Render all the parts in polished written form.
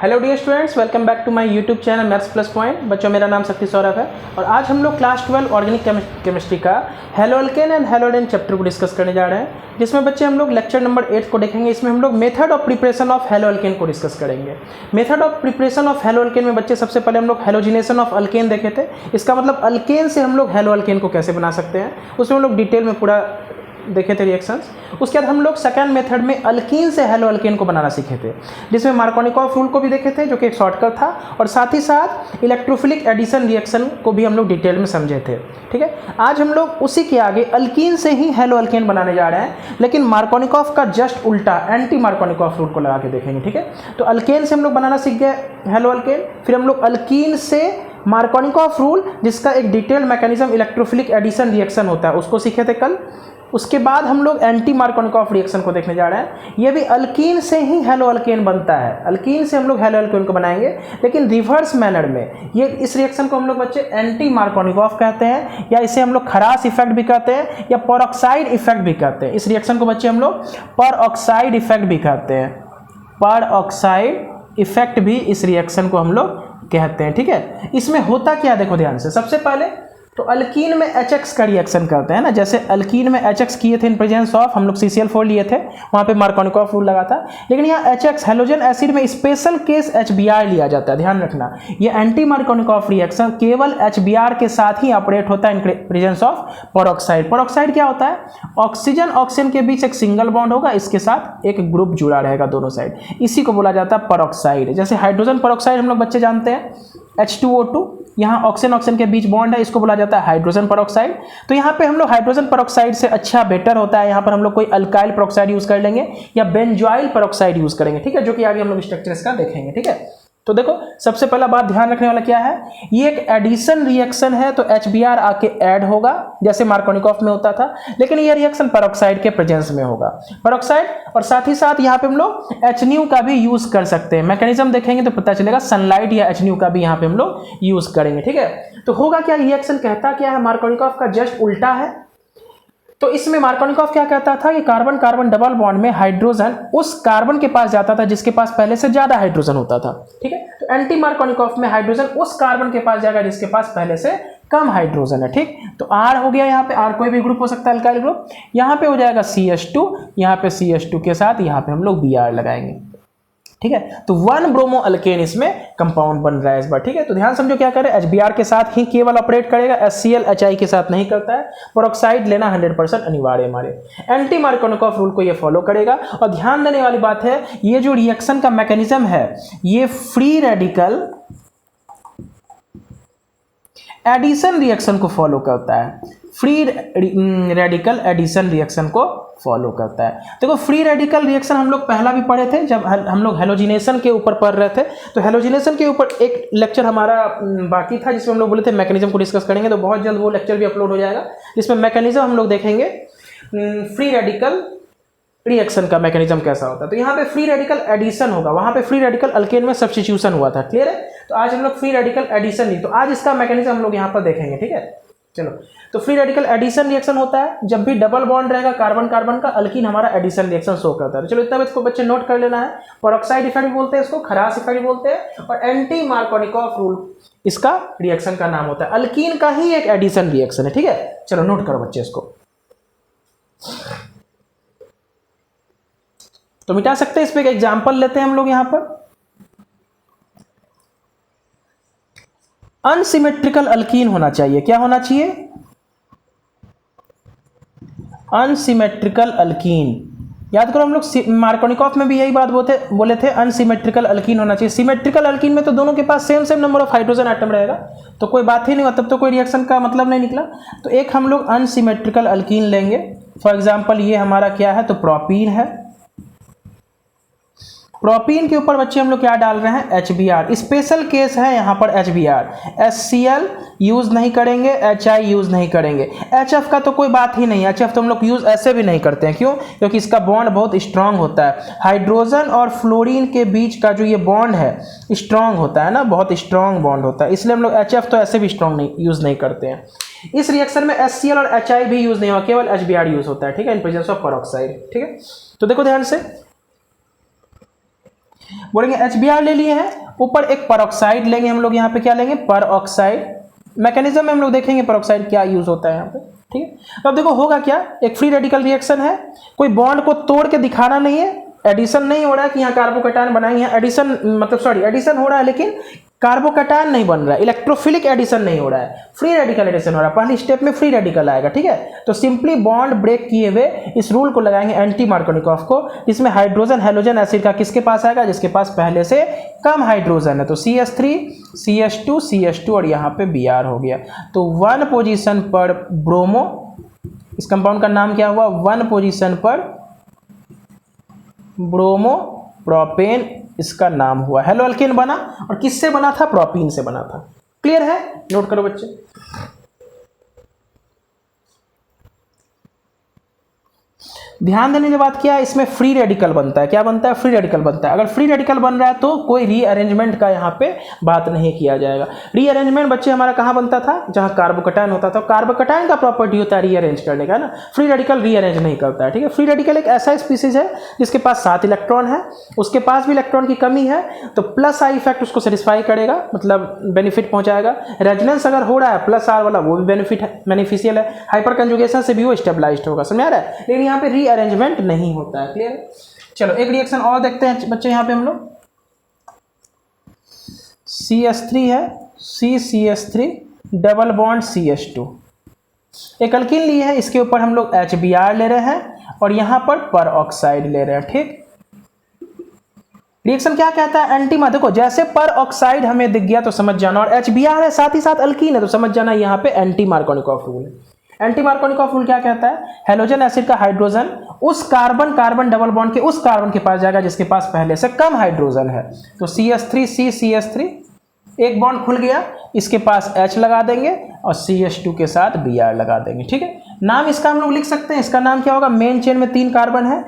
Hello dear students, welcome back to my YouTube channel maths plus point. बच्चों, मेरा नाम शक्ति सौरभ है और आज हम लोग क्लास 12 ऑर्गेनिक केमिस्ट्री का hello alkane and halo alkane chapter को डिस्कस करने जा रहे हैं, जिसमें बच्चे हम लोग लेक्चर नंबर 8 को देखेंगे। इसमें हम लोग method of preparation of hello alkane को डिस्कस करेंगे। Method of preparation of hello alkane में बच्चे सबसे पहले हम लोग हेलोजिनेशन ऑफ अल्केन देखे थे। इसका मतलब अल्केन से हम लोग हेलो अल्केन को कैसे बना सकते हैं, उसमें हम लोग डिटेल में पूरा देखे थे रिएक्शंस। उसके बाद हम लोग सेकंड मेथड में अल्कीन से हेलो अल्केन को बनाना सीखे थे, जिसमें मार्कोनिकॉफ रूल को भी देखे थे जो कि एक शॉर्टकट था, और साथ ही साथ इलेक्ट्रोफिलिक एडिशन रिएक्शन को भी हम लोग डिटेल में समझे थे। ठीक है, आज हम लोग उसी के आगे अल्कीन से ही हेलो अल्केन बनाने जा रहे हैं, लेकिन मार्कोनिकॉफ का जस्ट उल्टा एंटी मार्कोनिकॉफ रूल को लगा के देखेंगे। ठीक है, तो अल्केन से हम लोग बनाना सीख गए हेलो अल्केन, फिर हम लोग अल्कीन से मार्कोनिकॉफ रूल, जिसका एक detailed mechanism electrophilic addition reaction होता है, उसको सीखे थे कल। उसके बाद हम लोग एंटी मार्कोनिकॉफ रिएक्शन को देखने जा रहे हैं। ये भी अल्कीन से ही हेलो अल्केन बनता है, अल्कीन से हम लोग हेलो अल्केन को बनाएंगे, लेकिन रिवर्स मैनर में। ये इस रिएक्शन को हम लोग बच्चे एंटी मार्कोनिकॉफ कहते हैं, या इसे हम लोग खरास इफेक्ट भी कहते हैं, या परऑक्साइड इफेक्ट भी कहते हैं। इस रिएक्शन को बच्चे हम लोग परऑक्साइड इफेक्ट भी कहते हैं, परऑक्साइड इफेक्ट भी इस रिएक्शन को हम लोग कहते हैं। ठीक है, इसमें होता क्या देखो ध्यान से। सबसे पहले तो अल्कीन में HX का रिएक्शन करते हैं ना, जैसे अल्कीन में HX किए थे इन प्रेजेंस ऑफ, हम लोग CCl4 लिए थे, वहाँ पे मार्कोनिकॉफ रूल लगा था। लेकिन यहाँ HX हेलोजन एसिड में स्पेशल केस HBr लिया जाता है, ध्यान रखना। ये एंटी मार्कोनिकॉफ रिएक्शन केवल HBr के साथ ही ऑपरेट होता है in presence of peroxide. Peroxide क्या होता है? ऑक्सीजन ऑक्सीजन के बीच एक सिंगल बॉन्ड होगा, इसके साथ एक ग्रुप जुड़ा रहेगा दोनों साइड, इसी को बोला जाता है परऑक्साइड। जैसे हाइड्रोजन परऑक्साइड हम लोग बच्चे जानते हैं, H2O2, यहाँ ऑक्सीजन ऑक्सीजन के बीच बॉन्ड है, इसको बोला जाता है हाइड्रोजन परऑक्साइड। तो यहाँ पे हम लोग हाइड्रोजन परऑक्साइड से अच्छा बेटर होता है, यहाँ पर हम लोग कोई अल्काइल परऑक्साइड यूज कर लेंगे या बेंजॉइल परऑक्साइड यूज करेंगे। ठीक है, जो कि आगे हम लोग स्ट्रक्चर इसका देखेंगे। ठीक है, तो देखो सबसे पहला बात ध्यान रखने वाला क्या है, ये एक एडिशन रिएक्शन है, तो HBr आके ऐड होगा जैसे मार्कोनिकॉफ में होता था, लेकिन ये रिएक्शन परऑक्साइड के प्रेजेंस में होगा, परऑक्साइड। और साथ ही साथ यहाँ पे हम लोग HNu का भी यूज कर सकते हैं। मैकेनिज्म देखेंगे तो पता चलेगा, सनलाइट या HNu का भी यहाँ पे हम लोग यूज करेंगे। ठीक है, तो होगा क्या, रिएक्शन कहता क्या है, मार्कोनिकॉफ का जस्ट उल्टा है। तो इसमें मार्कोनिकॉफ क्या कहता था कि कार्बन कार्बन डबल बॉन्ड में हाइड्रोजन उस कार्बन के पास जाता था जिसके पास पहले से ज्यादा हाइड्रोजन होता था। ठीक है, तो एंटी मार्कोनिकॉफ में हाइड्रोजन उस कार्बन के पास जाएगा जिसके पास पहले से कम हाइड्रोजन है। ठीक, तो R हो गया, यहाँ पे R कोई भी ग्रुप हो सकता है, अल्काइल ग्रुप। यहाँ पे हो जाएगा CH2, यहाँ पे CH2 के साथ यहाँ पे हम लोग Br लगाएंगे। ठीक है, तो 1 ब्रोमो अल्केन इसमें कंपाउंड बन रहा है इस बार। ठीक है, तो ध्यान समझो क्या करें, HBr के साथ ही केवल ऑपरेट करेगा, HCl HI के साथ नहीं करता है। परऑक्साइड लेना 100% अनिवार्य हमारे। एंटी मार्कोनिकॉफ रूल को ये फॉलो करेगा। और ध्यान देने वाली बात है, ये जो रिएक्शन का मैकेनिज्म है, ये फ्री रेडिकल एडिशन रिएक्शन को फॉलो करता है, फ्री रेडिकल एडिशन रिएक्शन को फॉलो करता है। देखो फ्री रेडिकल रिएक्शन हम लोग पहला भी पढ़े थे जब हम लोग हेलोजिनेशन के ऊपर पढ़ रहे थे। तो हेलोजिनेशन के ऊपर एक लेक्चर हमारा बाकी था जिसमें हम लोग बोले थे मैकेनिज्म को डिस्कस करेंगे, तो बहुत जल्द वो लेक्चर भी अपलोड हो जाएगा, जिसमें मैकेनिज्म हम लोग देखेंगे फ्री रेडिकल रिएक्शन का मैकेनिज्म कैसा होता है। तो यहाँ पे फ्री रेडिकल एडिशन होगा, वहाँ पे फ्री रेडिकल अल्केन में सब्स्टिट्यूशन हुआ था। क्लियर है, तो आज हम लोग फ्री रेडिकल एडिशन नहीं, तो आज इसका मैकेनिज्म हम लोग यहाँ पर देखेंगे। ठीक है, चलो, तो फ्री रेडिकल एडिशन रिएक्शन होता है जब भी डबल बॉन्ड रहेगा कार्बन कार्बन का, अल्कीन हमारा एडिशन रिएक्शन शो करता है। चलो इतना इसको बच्चे नोट कर लेना है। परऑक्साइड इफेक्ट भी बोलते हैं इसको, खरास इफेक्ट भी बोलते हैं, और एंटी मार्कोनिकॉफ रूल इसका रिएक्शन का नाम होता है। अल्कीन का ही एक एडिशन रिएक्शन है। ठीक है, चलो नोट करो बच्चे इसको, तो मिटा सकते हैं। इस पे एक एग्जाम्पल लेते हैं हम लोग यहाँ पर। अनसिमेट्रिकल अल्कीन होना चाहिए, क्या होना चाहिए? Unsymmetrical alkyne. याद करो, हम लोग मार्कोनिकॉफ में भी यही बात बोले थे, अनसिमेट्रिकल अल्कीन होना चाहिए। सिमेट्रिकल अल्कीन में तो दोनों के पास same number of hydrogen atom रहेगा, तो कोई बात ही नहीं हुआ, तब तो कोई रिएक्शन का मतलब नहीं निकला। तो एक हम लोग अनसिमेट्रिकल अल्कीन लेंगे। फॉर एग्जाम्पल ये हमारा क्या है, तो प्रोपीन है। प्रोपीन के ऊपर बच्चे हम लोग क्या डाल रहे हैं, HBr। स्पेशल केस है यहाँ पर HBr। HCl यूज नहीं करेंगे, HI यूज नहीं करेंगे, HF का तो कोई बात ही नहीं है। HF तो हम लोग यूज ऐसे भी नहीं करते हैं, क्यों? क्योंकि इसका बॉन्ड बहुत स्ट्रांग होता है। हाइड्रोजन और फ्लोरीन के बीच का जो ये बॉन्ड है स्ट्रांग होता है ना, बहुत स्ट्रांग बॉन्ड होता है, इसलिए हम लोग HF तो ऐसे भी स्ट्रांग नहीं यूज नहीं करते हैं। इस रिएक्शन में HCl और HI भी यूज नहीं होगा, केवल HBr यूज होता है। ठीक है, इन प्रेजेंस ऑफ परऑक्साइड। ठीक है, तो देखो ध्यान से, बोलेंगे HBr ले लिए हैं, ऊपर एक परऑक्साइड लेंगे हम लोग, यहाँ पे क्या लेंगे, परऑक्साइड। मैकेनिज्म में हम लोग देखेंगे परऑक्साइड क्या यूज होता है यहाँ पे, ठीक है। तो अब देखो होगा क्या, एक फ्री रेडिकल रिएक्शन है, कोई बॉन्ड को तोड़ के दिखाना नहीं है, एडिशन नहीं हो रहा है कि यहाँ कार्बोकैटायन बनाएंगे, यहाँ एडिशन मतलब सॉरी एडिशन हो रहा है लेकिन कार्बोकैटायन नहीं बन रहा है, इलेक्ट्रोफिलिक एडिशन नहीं हो रहा है, फ्री रेडिकल एडिशन हो रहा है। पहली स्टेप में फ्री रेडिकल आएगा, ठीक है। तो सिंपली बॉन्ड ब्रेक किए हुए इस रूल को लगाएंगे एंटी मार्कोनिकॉफ को, जिसमें हाइड्रोजन हैलोजन एसिड का किसके पास आएगा, जिसके पास पहले से कम हाइड्रोजन है। तो CH3 CH2 CH2 और यहाँ पे Br हो गया। तो 1 पोजीशन पर ब्रोमो, इस कंपाउंड का नाम क्या हुआ, 1 पोजीशन पर ब्रोमो प्रोपेन इसका नाम हुआ। हेलो अल्केन बना, और किससे बना था, प्रोपीन से बना था। क्लियर है, नोट करो बच्चे। ध्यान देने की बात क्या है, इसमें फ्री रेडिकल बनता है, क्या बनता है, फ्री रेडिकल बनता है। अगर फ्री रेडिकल बन रहा है तो कोई रीअरेंजमेंट का यहाँ पे बात नहीं किया जाएगा। रीअरेंजमेंट बच्चे हमारा कहाँ बनता था, जहाँ कार्बोकैटायन होता था। कार्बोकैटायन का प्रॉपर्टी होता है रीअरेंज करने का ना, फ्री रेडिकल रीअरेंज नहीं करता है, ठीक है। फ्री रेडिकल एक ऐसा स्पीसीज है जिसके पास 7 इलेक्ट्रॉन है, उसके पास भी इलेक्ट्रॉन की कमी है, तो प्लस आई इफेक्ट उसको सेटिस्फाई करेगा, मतलब बेनिफिट पहुंचाएगा। रेजोनेंस अगर हो रहा है प्लस आर वाला, वो भी बेनिफिट है, बेनिफिशियल है। हाइपर कंजुगेशन से भी वो स्टेबलाइज्ड होगा, समझ आ रहा है। लेकिन यहाँ पे अरेंजमेंट नहीं होता है, क्लियर है। चलो एक रिएक्शन और देखते हैं बच्चे, यहाँ पे हम लोग CH3 है, CCH3 डबल बॉन्ड CH2, एक अल्कीन ली है, इसके ऊपर हम लोग HBr ले रहे हैं और यहाँ पर परऑक्साइड ले रहे हैं, ठीक। रिएक्शन क्या कहता है, एंटीमा। देखो जैसे परऑक्साइड हमें दिख गया तो समझ जाना, और HBr है साथ ही साथ अल्कीन है तो समझ जाना यहाँ पे एंटी मार्कोनिकॉफ रूल है। एंटी मार्कोनिकॉफ रूल क्या कहता है, हैलोजन एसिड का हाइड्रोजन उस कार्बन कार्बन डबल बॉन्ड के उस कार्बन के पास जाएगा जिसके पास पहले से कम हाइड्रोजन है। तो CH3 CCH3 एक बॉन्ड खुल गया, इसके पास H लगा देंगे और CH2 के साथ Br लगा देंगे, ठीक है। नाम इसका हम लोग लिख सकते हैं, इसका नाम क्या होगा, मेन चेन में 3 कार्बन है,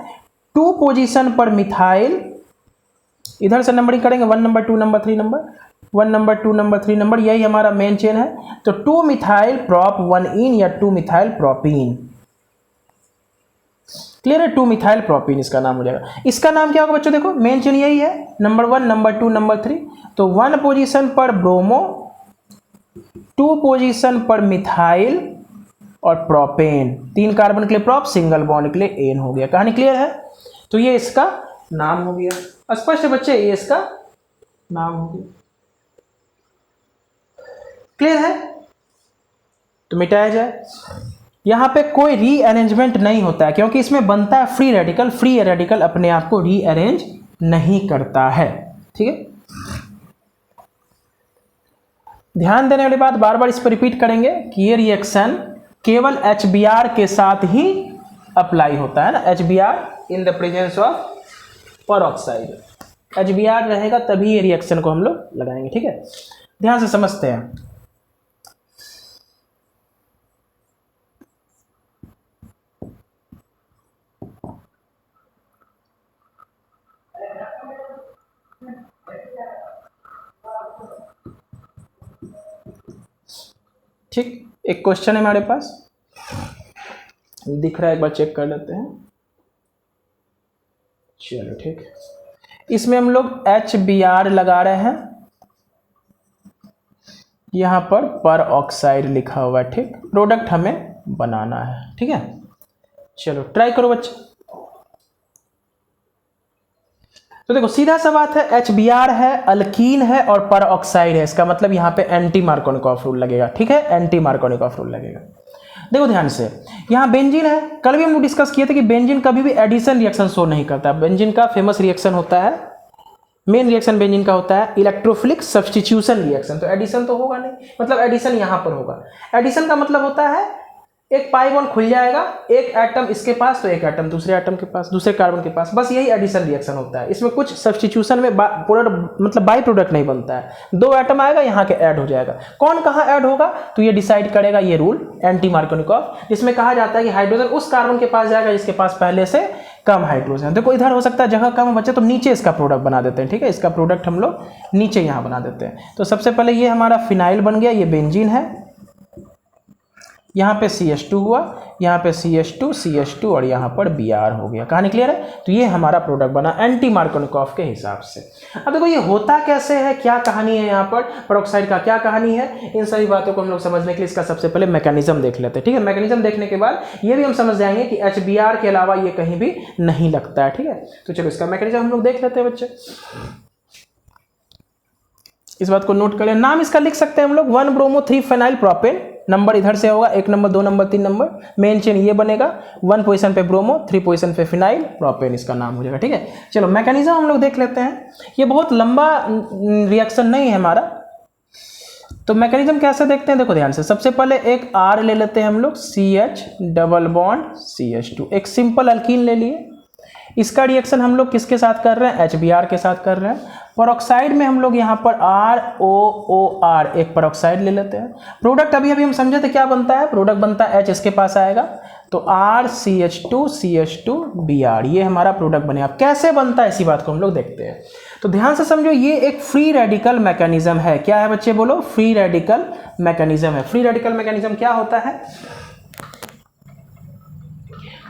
2 पोजीशन पर मिथाइल, इधर से नंबरिंग करेंगे 1 number 2 number 3 number, 1 number 2 number 3 number, यही हमारा मेन चेन है। तो 2 मिथाइल प्रोप 1 इन या 2 मिथाइल प्रोपीन, क्लियर है, 2 मिथाइल प्रोपीन इसका नाम हो जाएगा। इसका नाम क्या होगा बच्चों, देखो मेन चेन यही है, नंबर 1 नंबर 2 नंबर 3। तो 1 पोजीशन पर ब्रोमो, 2 पोजीशन पर मिथाइल और प्रोपेन, 3 कार्बन के लिए प्रोप, सिंगल बॉन्ड के लिए एन हो गया। कहानी क्लियर है। तो ये इसका नाम हो गया, स्पष्ट है बच्चे, ये इसका नाम हो गया, क्लियर है। तो मिटाया जाए, यहां पे कोई रीअरेंजमेंट नहीं होता है क्योंकि इसमें बनता है फ्री रेडिकल। फ्री रेडिकल अपने आप को रीअरेंज नहीं करता है, ठीक है। ध्यान देने वाली बात, बार बार इस पर रिपीट करेंगे कि ये रिएक्शन केवल HBr के साथ ही अप्लाई होता है ना, HBr in the presence of peroxide, HBr रहेगा तभी ये रिएक्शन को हम लोग लगाएंगे, ठीक है। ध्यान से समझते हैं। ठीक, एक क्वेश्चन है हमारे पास, दिख रहा है, एक बार चेक कर लेते हैं। चलो ठीक, इसमें हम लोग HBr लगा रहे हैं, यहां पर ऑक्साइड लिखा हुआ है, ठीक। प्रोडक्ट हमें बनाना है, ठीक है। चलो ट्राई करो बच्चे। तो देखो सीधा सा बात है, HBr है, अल्कीन है और परऑक्साइड है, इसका मतलब यहाँ पे एंटी मार्कोनिकॉफ रूल लगेगा, ठीक है, एंटी मार्कोनिकॉफ रूल लगेगा। देखो ध्यान से, यहाँ बेंजीन है, कल भी हम लोग डिस्कस किए थे कि बेंजीन कभी भी एडिशन रिएक्शन शो नहीं करता। बेंजीन का फेमस रिएक्शन होता है, मेन रिएक्शन बेंजीन का होता है इलेक्ट्रोफिलिक सब्स्टिट्यूशन रिएक्शन। तो एडिशन तो होगा नहीं, मतलब एडिशन यहाँ पर होगा। एडिशन का मतलब होता है एक पाई बॉन्ड खुल जाएगा, एक एटम इसके पास तो एक एटम दूसरे एटम के पास, दूसरे कार्बन के पास, बस यही एडिशन रिएक्शन होता है। इसमें कुछ सब्स्टिट्यूशन में प्रोडक्ट मतलब बाई प्रोडक्ट नहीं बनता है। 2 एटम आएगा, यहाँ के ऐड हो जाएगा। कौन कहाँ ऐड होगा तो ये डिसाइड करेगा ये रूल एंटी मार्कोनिकॉफ, जिसमें कहा जाता है कि हाइड्रोजन उस कार्बन के पास जाएगा जिसके पास पहले से कम हाइड्रोजन। देखो इधर हो सकता है जगह कम बचे तो नीचे इसका प्रोडक्ट बना देते हैं, ठीक है। इसका प्रोडक्ट हम लोग नीचे यहाँ बना देते हैं। तो सबसे पहले ये हमारा फिनाइल बन गया, ये बेंजीन है, यहाँ पे CH2 हुआ, यहाँ पे CH2 और यहाँ पर Br हो गया। कहानी क्लियर है? तो ये हमारा प्रोडक्ट बना एंटी मार्कोनिकॉफ के हिसाब से। अब देखो ये होता कैसे है, क्या कहानी है, यहाँ पर पेरोक्साइड का क्या कहानी है, इन सभी बातों को हम लोग समझने के लिए इसका सबसे पहले मैकेनिज्म देख लेते हैं। ठीक है, मैकेनिज्म देखने के बाद ये भी हम समझ जाएंगे कि HBr के अलावा ये कहीं भी नहीं लगता है। ठीक है, तो चलो इसका मैकेनिज्म हम लोग देख लेते हैं बच्चे। इस बात को नोट करें, नाम इसका लिख सकते हैं हम लोग 1 ब्रोमो 3 फेनाइल प्रोपेन। नंबर इधर से होगा 1 number 2 number 3 number, main chain ये बनेगा, 1 पोजीशन पे ब्रोमो 3 पोजीशन पे फिनाइल प्रोपेन इसका नाम हो जाएगा। ठीक है, चलो मैकेनिज्म हम लोग देख लेते हैं। ये बहुत लंबा रिएक्शन नहीं है हमारा, तो मैकेनिज्म कैसे देखते हैं देखो ध्यान से। सबसे पहले एक R ले लेते हैं हम लोग, CH डबल बॉन्ड CH2, एक सिंपल अल्कीन ले लिए। इसका रिएक्शन हम लोग किसके साथ कर रहे हैं, HBr के साथ कर रहे हैं। पेरोक्साइड में हम लोग यहाँ पर ROOR एक पेरोक्साइड ले लेते हैं। प्रोडक्ट अभी हम समझे थे क्या बनता है, प्रोडक्ट बनता है H इसके पास आएगा, तो RCH2CH2Br ये हमारा प्रोडक्ट बने। अब कैसे बनता है इसी बात को हम लोग देखते हैं। तो ध्यान से समझो, ये एक फ्री रेडिकल मैकेनिज्म है। क्या है बच्चे बोलो, फ्री रेडिकल मैकेनिज्म है। फ्री रेडिकल मैकेनिज्म क्या होता है,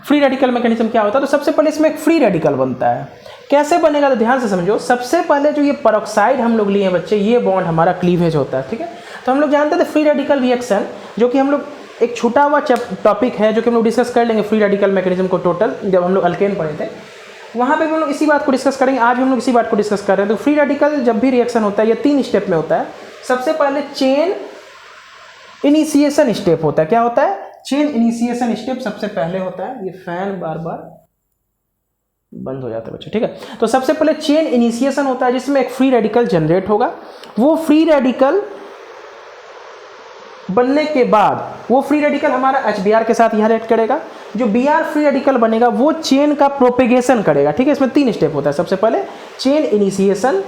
फ्री रेडिकल मैकेनिज्म क्या होता है, तो सबसे पहले इसमें एक फ्री रेडिकल बनता है। कैसे बनेगा तो ध्यान से समझो। सबसे पहले जो ये पेरोक्साइड हम लोग लिए हैं बच्चे, ये बॉन्ड हमारा क्लीवेज होता है। ठीक है, तो हम लोग जानते थे फ्री रेडिकल रिएक्शन, जो कि हम लोग एक छूटा हुआ टॉपिक है जो कि हम लोग डिस्कस कर लेंगे फ्री रेडिकल मैकेनिज्म को टोटल, जब हम लोग अल्केन पढ़े थे वहाँ पे भी हम लोग इसी बात को डिस्कस करेंगे। आज हम लोग इसी बात को डिस्कस कर रहे हैं। तो फ्री रेडिकल जब भी रिएक्शन होता है ये 3 स्टेप में होता है। सबसे पहले चेन इनिशिएशन स्टेप होता है। क्या होता है, चेन इनिशिएशन स्टेप सबसे पहले होता है। ये फैन बार बार बंद हो जाता है बच्चे। ठीक है, तो सबसे पहले चेन इनिशिएशन होता है जिसमें एक फ्री रेडिकल जनरेट होगा। वो फ्री रेडिकल बनने के बाद वो फ्री रेडिकल हमारा HBr के साथ यहाँ रिएक्ट करेगा। जो Br फ्री रेडिकल बनेगा वो चेन का प्रोपेगेशन करेगा। ठीक है, इसमें 3 स्टेप होता है। सबसे पहले चेन इनिशिएशन,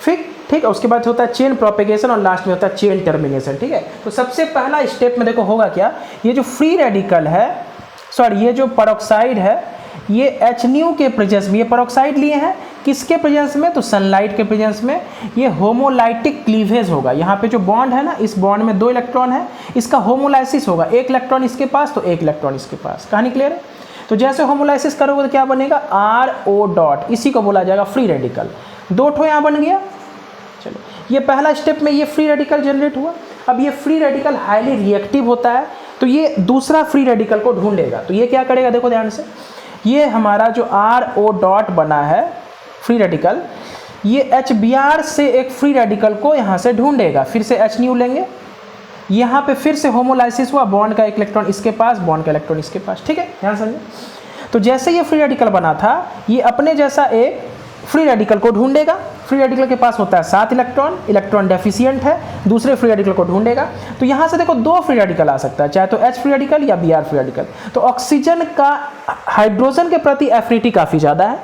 ठीक है, उसके बाद होता है चेन प्रोपेगेशन और लास्ट में होता है चेन टर्मिनेशन। ठीक है, तो सबसे पहला स्टेप में देखो होगा क्या, ये जो फ्री रेडिकल है, सॉरी ये जो पेरोक्साइड है, ये HNu के प्रेजेंस में, ये पेरोक्साइड लिए हैं किसके प्रेजेंस में, तो सनलाइट के प्रेजेंस में। ये होमोलाइटिक क्लीवेज होगा। यहाँ पे जो बॉन्ड है ना, इस बॉन्ड में 2 इलेक्ट्रॉन है, इसका होमोलाइसिस होगा, 1 इलेक्ट्रॉन इसके पास तो 1 इलेक्ट्रॉन इसके पास। कहानी क्लियर है? तो जैसे होमोलाइसिस करोगे तो क्या बनेगा, RO डॉट, इसी को बोला जाएगा फ्री रेडिकल। 2 ठो यहाँ बन गया। चलो, ये पहला स्टेप में ये फ्री रेडिकल जनरेट हुआ। अब ये फ्री रेडिकल हाईली रिएक्टिव होता है, तो ये दूसरा फ्री रेडिकल को ढूंढेगा। तो ये क्या करेगा, देखो ध्यान से, ये हमारा जो RO डॉट बना है फ्री रेडिकल, ये HBr से एक फ्री रेडिकल को यहाँ से ढूंढेगा। फिर से HNu लेंगे, यहाँ पे फिर से होमोलाइसिस हुआ, बॉन्ड का 1 इलेक्ट्रॉन इसके पास, बॉन्ड का इलेक्ट्रॉन इसके पास। ठीक है, ध्यान समझे। तो जैसे ये फ्री रेडिकल बना था, ये अपने जैसा एक फ्री रेडिकल को ढूंढेगा। फ्री रेडिकल के पास होता है 7 इलेक्ट्रॉन, इलेक्ट्रॉन डेफिशिएंट है, दूसरे फ्री रेडिकल को ढूंढेगा। तो यहाँ से देखो 2 फ्री रेडिकल आ सकता है, चाहे तो H फ्री रेडिकल या Br फ्री रेडिकल। तो ऑक्सीजन का हाइड्रोजन के प्रति एफिनिटी काफ़ी ज़्यादा है,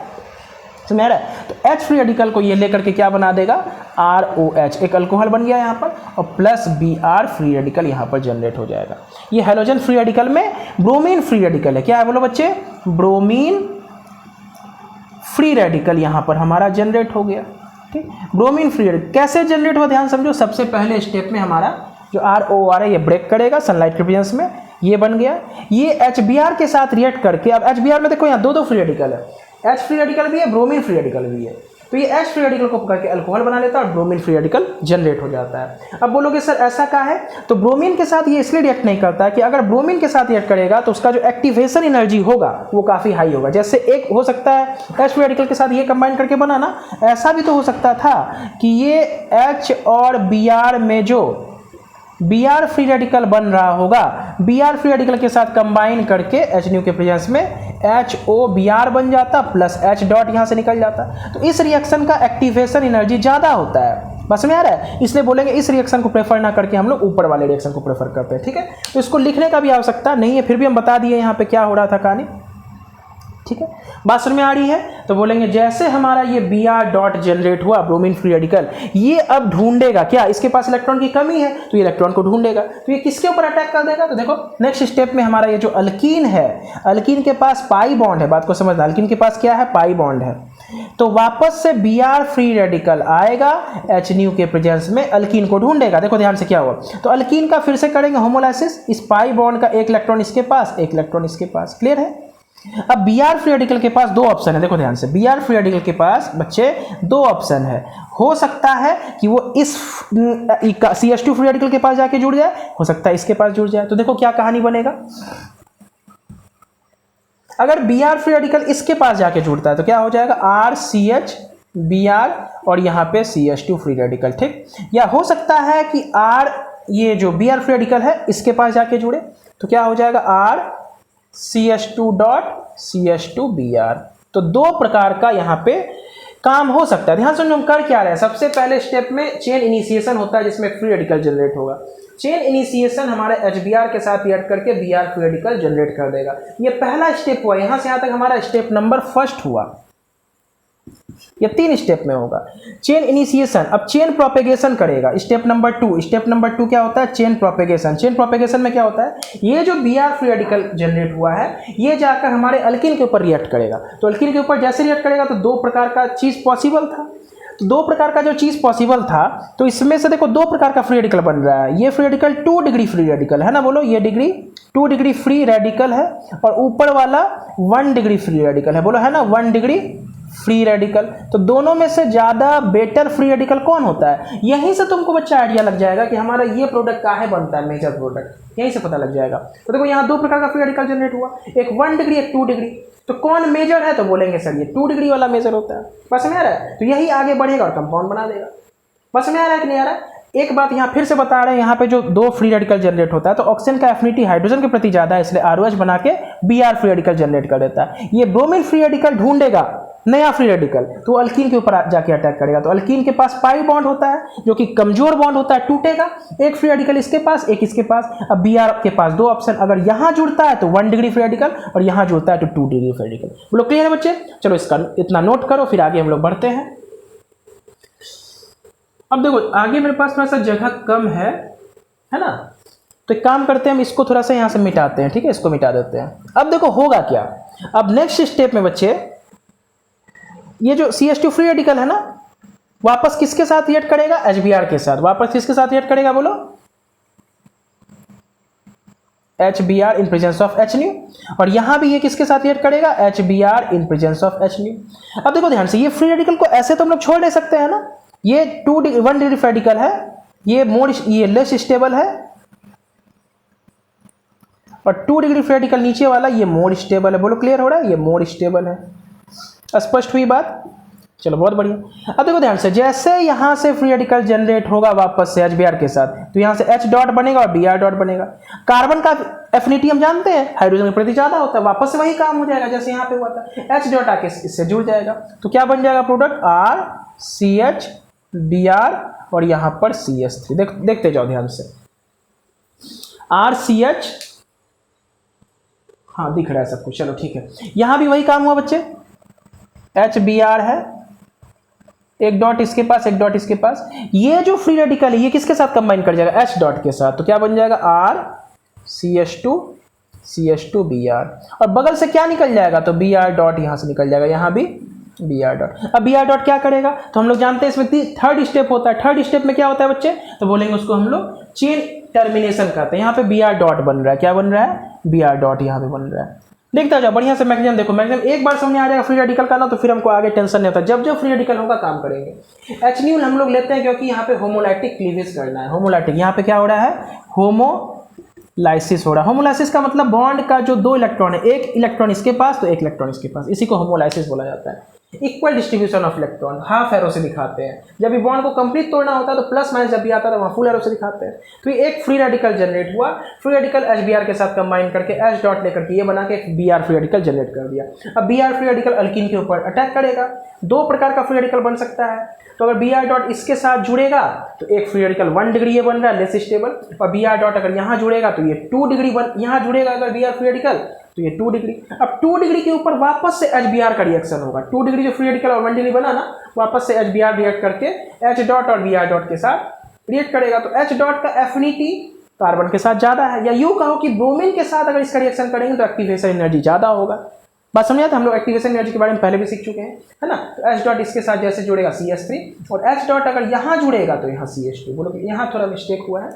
समझ रहा है। तो H फ्री रेडिकल को ये लेकर के क्या बना देगा, ROH, एक अल्कोहल बन गया यहाँ पर, और प्लस Br फ्री रेडिकल यहाँ पर जनरेट हो जाएगा। ये हेलोजन फ्री रेडिकल में ब्रोमीन फ्री रेडिकल है। क्या है बोलो बच्चे, ब्रोमीन फ्री रेडिकल यहाँ पर हमारा जनरेट हो गया। ठीक, ब्रोमीन फ्री रेडिकल कैसे जनरेट हुआ, ध्यान समझो। सबसे पहले स्टेप में हमारा जो ROR है ये ब्रेक करेगा सनलाइट के प्रेजेंस में, ये बन गया। ये HBr के साथ रिएक्ट करके, अब HBr में देखो यहाँ 2 फ्री रेडिकल है, H फ्री रेडिकल भी है, ब्रोमीन फ्री रेडिकल भी है। तो ये H फ्री रेडिकल को पकड़ के अल्कोहल बना लेता है और ब्रोमीन फ्री रेडिकल जनरेट हो जाता है। अब बोलोगे सर ऐसा क्या है, तो ब्रोमीन के साथ ये इसलिए रिएक्ट नहीं करता है कि अगर ब्रोमीन के साथ रिएक्ट करेगा तो उसका जो एक्टिवेशन एनर्जी होगा वो काफ़ी हाई होगा। जैसे एक हो सकता है H फ्री रेडिकल के साथ ये कंबाइन करके बना ना, ऐसा भी तो हो सकता था कि ये H और Br में जो Br फ्री रेडिकल बन रहा होगा, Br फ्री रेडिकल के साथ कंबाइन करके HNu के प्रेजेंस में HOBr बन जाता, प्लस H डॉट यहाँ से निकल जाता। तो इस रिएक्शन का एक्टिवेशन एनर्जी ज़्यादा होता है, बस में आ रहा है। इसलिए बोलेंगे इस रिएक्शन को प्रेफर ना करके हम लोग ऊपर वाले रिएक्शन को प्रेफर करते हैं। ठीक है, तो इसको लिखने का भी आवश्यकता नहीं है, फिर भी हम बता दिए यहाँ पे क्या हो रहा था कहानी। ठीक है, बात समझ में आ रही है। तो बोलेंगे जैसे हमारा ये Br डॉट जनरेट हुआ ब्रोमीन फ्री रेडिकल, ये अब ढूंढेगा क्या, इसके पास इलेक्ट्रॉन की कमी है तो ये इलेक्ट्रॉन को ढूंढेगा। तो ये किसके ऊपर अटैक कर देगा, तो देखो नेक्स्ट स्टेप में हमारा ये जो अल्कीन है, अल्कीन के पास पाई बॉन्ड है। बात को समझना, अल्कीन के पास क्या है, पाई बॉन्ड है। तो वापस से Br फ्री रेडिकल आएगा H के प्रेजेंस में, अल्कीन को ढूंढेगा। देखो ध्यान से क्या हुआ, तो अल्कीन का फिर से करेंगे होमोलाइसिस, इस पाई बॉन्ड का एक इलेक्ट्रॉन इसके पास, एक इलेक्ट्रॉन इसके पास, क्लियर है। अब Br फ्री रेडिकल के पास दो ऑप्शन है, देखो ध्यान से, Br फ्री रेडिकल के पास बच्चे दो ऑप्शन है। हो सकता है कि वो इस CH2 फ्री रेडिकल के पास जाके जुड़ जाए, हो सकता है इसके पास जुड़ जाए। तो देखो क्या कहानी बनेगा, अगर Br फ्री रेडिकल इसके पास जाके जुड़ता है तो क्या हो जाएगा, RCH Br और यहाँ पे CH2 फ्री रेडिकल, ठीक। या हो सकता है कि R ये जो Br फ्री रेडिकल है इसके पास जाके जुड़े, तो क्या हो जाएगा RCH2 डॉट CH2 Br। तो दो प्रकार का यहाँ पे काम हो सकता है। ध्यान से हम कर क्या रहे हैं, सबसे पहले स्टेप में चेन इनिशिएशन होता है जिसमें फ्री रेडिकल जनरेट होगा। चेन इनिशिएशन हमारे HBr के साथ रिएक्ट करके Br फ्री रेडिकल जनरेट कर देगा। ये पहला स्टेप हुआ, यहां से यहां तक हमारा स्टेप नंबर फर्स्ट हुआ। ये 3 स्टेप में होगा चेन इनिशिएशन। अब चेन प्रोपेगेशन करेगा, स्टेप नंबर 2। स्टेप नंबर 2 क्या होता है, चेन प्रोपेगेशन। चेन प्रोपेगेशन में क्या होता है, ये जो Br फ्री रेडिकल जनरेट हुआ है ये जाकर हमारे अल्कीन के ऊपर रिएक्ट करेगा। तो अल्कीन के ऊपर जैसे रिएक्ट करेगा तो दो प्रकार का चीज पॉसिबल था। तो दो प्रकार का जो चीज पॉसिबल था, तो इसमें से देखो दो प्रकार का फ्री रेडिकल बन रहा है। ये free radical 2 degree free radical है ना, बोलो, ये डिग्री 2 डिग्री फ्री रेडिकल है, और ऊपर वाला 1 डिग्री फ्री रेडिकल है, बोलो, है ना, 1 डिग्री फ्री रेडिकल। तो दोनों में से ज्यादा बेटर फ्री रेडिकल कौन होता है, यहीं से तुमको बच्चा आइडिया लग जाएगा कि हमारा ये प्रोडक्ट काहे बनता है, मेजर प्रोडक्ट, यहीं से पता लग जाएगा। तो देखो यहाँ दो प्रकार का फ्री रेडिकल जनरेट हुआ, एक 1 डिग्री, एक 2 डिग्री। तो कौन मेजर है, तो बोलेंगे सर ये 2 डिग्री वाला मेजर होता है। बस में आ रहा है, तो यही आगे बढ़ेगा और कंपाउंड बना देगा। बस में आ रहा है कि नहीं आ रहा है। एक बात यहाँ फिर से बता रहे हैं, यहाँ पे जो दो फ्री रेडिकल जनरेट होता है तो ऑक्सीजन का एफिनिटी हाइड्रोजन के प्रति ज्यादा है, इसलिए ROH बना के Br फ्री रेडिकल जनरेट कर देता है। ये ब्रोमीन फ्री रेडिकल ढूंढेगा नया फ्री रेडिकल, तो अल्कीन के ऊपर जाके अटैक करेगा। तो अल्कीन के पास पाई बॉन्ड होता है जो कि कमजोर बॉन्ड होता है, टूटेगा, एक फ्री रेडिकल इसके पास, एक इसके पास। अब Br के पास दो ऑप्शन, अगर यहां जुड़ता है तो 1 डिग्री फ्री रेडिकल और यहां जुड़ता है तो 2 डिग्री फ्री रेडिकल। बोलो क्लियर है बच्चे, चलो इसका इतना नोट करो, फिर आगे हम लोग बढ़ते हैं। अब देखो आगे मेरे पास थोड़ा सा जगह कम है ना, तो एक काम करते हैं, हम इसको थोड़ा सा यहां से मिटाते हैं, ठीक है, इसको मिटा देते हैं। अब देखो होगा क्या, अब नेक्स्ट स्टेप में बच्चे ये जो CH2 फ्री रेडिकल है ना, वापस किसके साथ रिएक्ट करेगा, HBr के साथ। वापस किसके साथ रिएक्ट करेगा, बोलो, HBr in presence of H। और यहां भी ये किसके साथ रिएक्ट करेगा, HBr in presence of H। अब देखो ध्यान से, ये फ्री रेडिकल को ऐसे तो हम लोग छोड़ दे सकते हैं ना, ये 1 डिग्री फ्री रेडिकल है, ये लेस स्टेबल है, और 2 डिग्री फ्री रेडिकल नीचे वाला ये मोर स्टेबल है। बोलो क्लियर हो रहा है, ये मोर स्टेबल है। स्पष्ट हुई बात, चलो बहुत बढ़िया। अब देखो ध्यान से, जैसे यहां से फ्री रेडिकल जनरेट होगा वापस से HBr के साथ, तो यहां से H डॉट बनेगा और Br डॉट बनेगा। कार्बन का एफिनिटी हम जानते हैं हाइड्रोजन के प्रति ज्यादा होता है, वापस से वही काम हो जाएगा जैसे यहाँ पे हुआ था, H डॉट आके इससे जुड़ जाएगा। तो क्या बन जाएगा प्रोडक्ट, RCH Br और यहां पर CH3। देखते जाओ ध्यान से, RCH, हाँ दिख रहा है सब कुछ, चलो ठीक है। यहां भी वही काम हुआ बच्चे, HBr है, एक डॉट इसके पास, एक डॉट इसके पास। ये जो फ्री रेडिकल है ये किसके साथ कंबाइन कर जाएगा, H डॉट के साथ। तो क्या बन जाएगा, RCH2 Br, और बगल से क्या निकल जाएगा, तो Br डॉट यहां से निकल जाएगा, यहां भी Br डॉट। अब Br डॉट क्या करेगा, तो हम लोग जानते हैं इसमें थर्ड स्टेप होता है। थर्ड स्टेप में क्या होता है बच्चे, तो बोलेंगे उसको हम लोग चेन टर्मिनेशन करते हैं। यहाँ पे Br डॉट बन रहा है, क्या बन रहा है, Br डॉट यहाँ पे बन रहा है। देखता जाओ बढ़िया से मैक्सिमम, देखो मैक्सिमम एक बार समझ आ जाएगा फ्री रेडिकल का ना, तो फिर हमको आगे टेंशन नहीं होता, जब जब फ्री रेडिकल होगा काम करेंगे। H हम लोग लेते हैं क्योंकि यहाँ पे होमोलाइटिक क्लीवेज करना है। होमोलाइटिक यहाँ पे क्या हो रहा है, होमोलाइसिस हो रहा है। होमोलाइसिस का मतलब बॉन्ड का जो 2 इलेक्ट्रॉन है, एक इलेक्ट्रॉन इसके पास तो एक इलेक्ट्रॉन इसके पास, इसी को होमोलाइसिस बोला जाता है। Equal distribution of electron, half arrow से दिखाते हैं। जब भी बॉन्ड को कंप्लीट तोड़ना होता है तो प्लस माइनस जब भी आता है तो वहाँ फुल एरो से दिखाते हैं। तो ये एक फ्री रेडिकल जनरेट हुआ, फ्री रेडिकल HBr के साथ कंबाइन करके H डॉट लेकर के ये बना के एक Br फ्री रेडिकल जनरेट कर दिया। अब Br फ्री रेडिकल अल्कीन के ऊपर अटैक करेगा। दो प्रकार का फ्री रेडिकल बन सकता है, तो अगर Br डॉट इसके साथ जुड़ेगा तो एक फ्री रेडिकल 1 डिग्री ये बन रहा है, लेस स्टेबल, और Br डॉट अगर यहाँ जुड़ेगा तो ये 2 डिग्री यहाँ जुड़ेगा अगर Br फ्री रेडिकल तो ये 2 डिग्री। अब 2 डिग्री के ऊपर वापस से HBr का रिएक्शन होगा। 2 डिग्री जो फ्री रेडिकल और 1 डिग्री बना ना, वापस से HBr रिएक्ट करके H डॉट और Br डॉट के साथ रिएक्ट करेगा। तो H डॉट का एफिनिटी कार्बन के साथ ज्यादा है, या यूं कहो कि ब्रोमीन के साथ अगर इसका रिएक्शन करेंगे तो एक्टिवेशन एनर्जी ज्यादा होगा। बात समझ आते, हम लोग एक्टिवेशन एनर्जी के बारे में पहले भी सीख चुके हैं, है ना। तो H डॉट इसके साथ जैसे जुड़ेगा CH3 और H डॉट अगर यहाँ जुड़ेगा तो यहाँ CH2। बोलो कि यहाँ थोड़ा मिस्टेक हुआ है,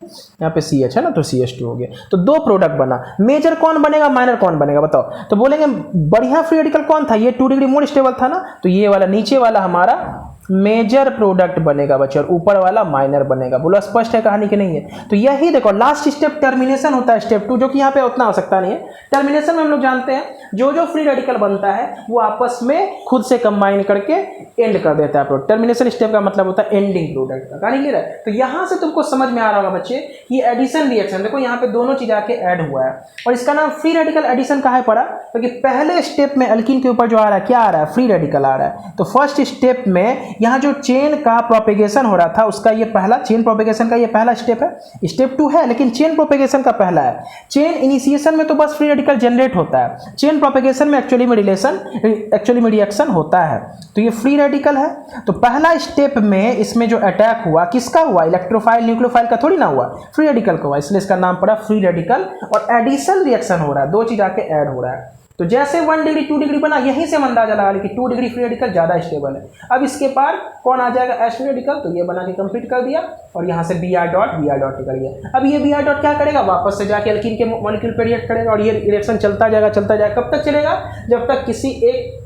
यहाँ पे CH है ना तो CH2 हो गया। तो दो प्रोडक्ट बना, मेजर कौन बनेगा माइनर कौन बनेगा बताओ। तो बोलेंगे बढ़िया फ्री रेडिकल कौन था, ये 2 डिग्री मोर स्टेबल था ना, तो ये वाला नीचे वाला हमारा मेजर प्रोडक्ट बनेगा बच्चे और ऊपर वाला माइनर बनेगा। बोलो स्पष्ट है कहानी की नहीं है। तो यही देखो लास्ट स्टेप टर्मिनेशन होता है, स्टेप 2, जो कि यहाँ पे उतना आवश्यकता नहीं है। टर्मिनेशन में हम लोग जानते हैं जो जो फ्री रेडिकल बनता है वो आपस में खुद से कंबाइन करके एंड कर देता है प्रोडक्ट। टर्मिनेशन स्टेप का मतलब होता है एंडिंग प्रोडक्ट का। कहानी क्लियर है। तो यहाँ से तुमको समझ में आ रहा होगा बच्चे कि एडिशन रिएक्शन, देखो यहाँ पे दोनों चीज आके ऐड हुआ है और इसका नाम फ्री रेडिकल एडिशन कहाँ पड़ा, क्योंकि पहले स्टेप में अल्कीन के ऊपर जो आ रहा है क्या आ रहा है, फ्री रेडिकल आ रहा है। तो फर्स्ट स्टेप में यहाँ जो चेन का प्रोपेगेशन हो रहा था उसका ये पहला चेन प्रोपेगेशन का ये पहला स्टेप है। स्टेप 2 है लेकिन चेन प्रोपेगेशन का पहला है। चेन इनिशिएशन में तो बस फ्री रेडिकल जनरेट होता है, चेन प्रोपेगेशन में एक्चुअली में रिएक्शन होता है। तो ये फ्री रेडिकल है। तो पहला स्टेप में इसमें जो अटैक हुआ किसका हुआ, इलेक्ट्रोफाइल न्यूक्लियोफाइल का थोड़ी ना हुआ, फ्री रेडिकल का हुआ, इसलिए इसका नाम पड़ा फ्री रेडिकल। और एडिशन रिएक्शन हो रहा है, दो चीज आके ऐड हो रहा है। तो जैसे 1 डिग्री 2 डिग्री बना, यहीं से हम अंदाजा लगा लें कि 2 डिग्री फ्री रेडिकल ज्यादा स्टेबल है। अब इसके पार कौन आ जाएगा, एच फ्री रेडिकल। तो ये बना के कंप्लीट कर दिया और यहाँ से Br डॉट निकल गया। अब ये Br डॉट क्या करेगा, वापस से जाके अल्कीन के मॉलिक्यूल पे रिएक्ट करेगा और ये रिएक्शन चलता जाएगा। कब तक चलेगा, जब तक किसी एक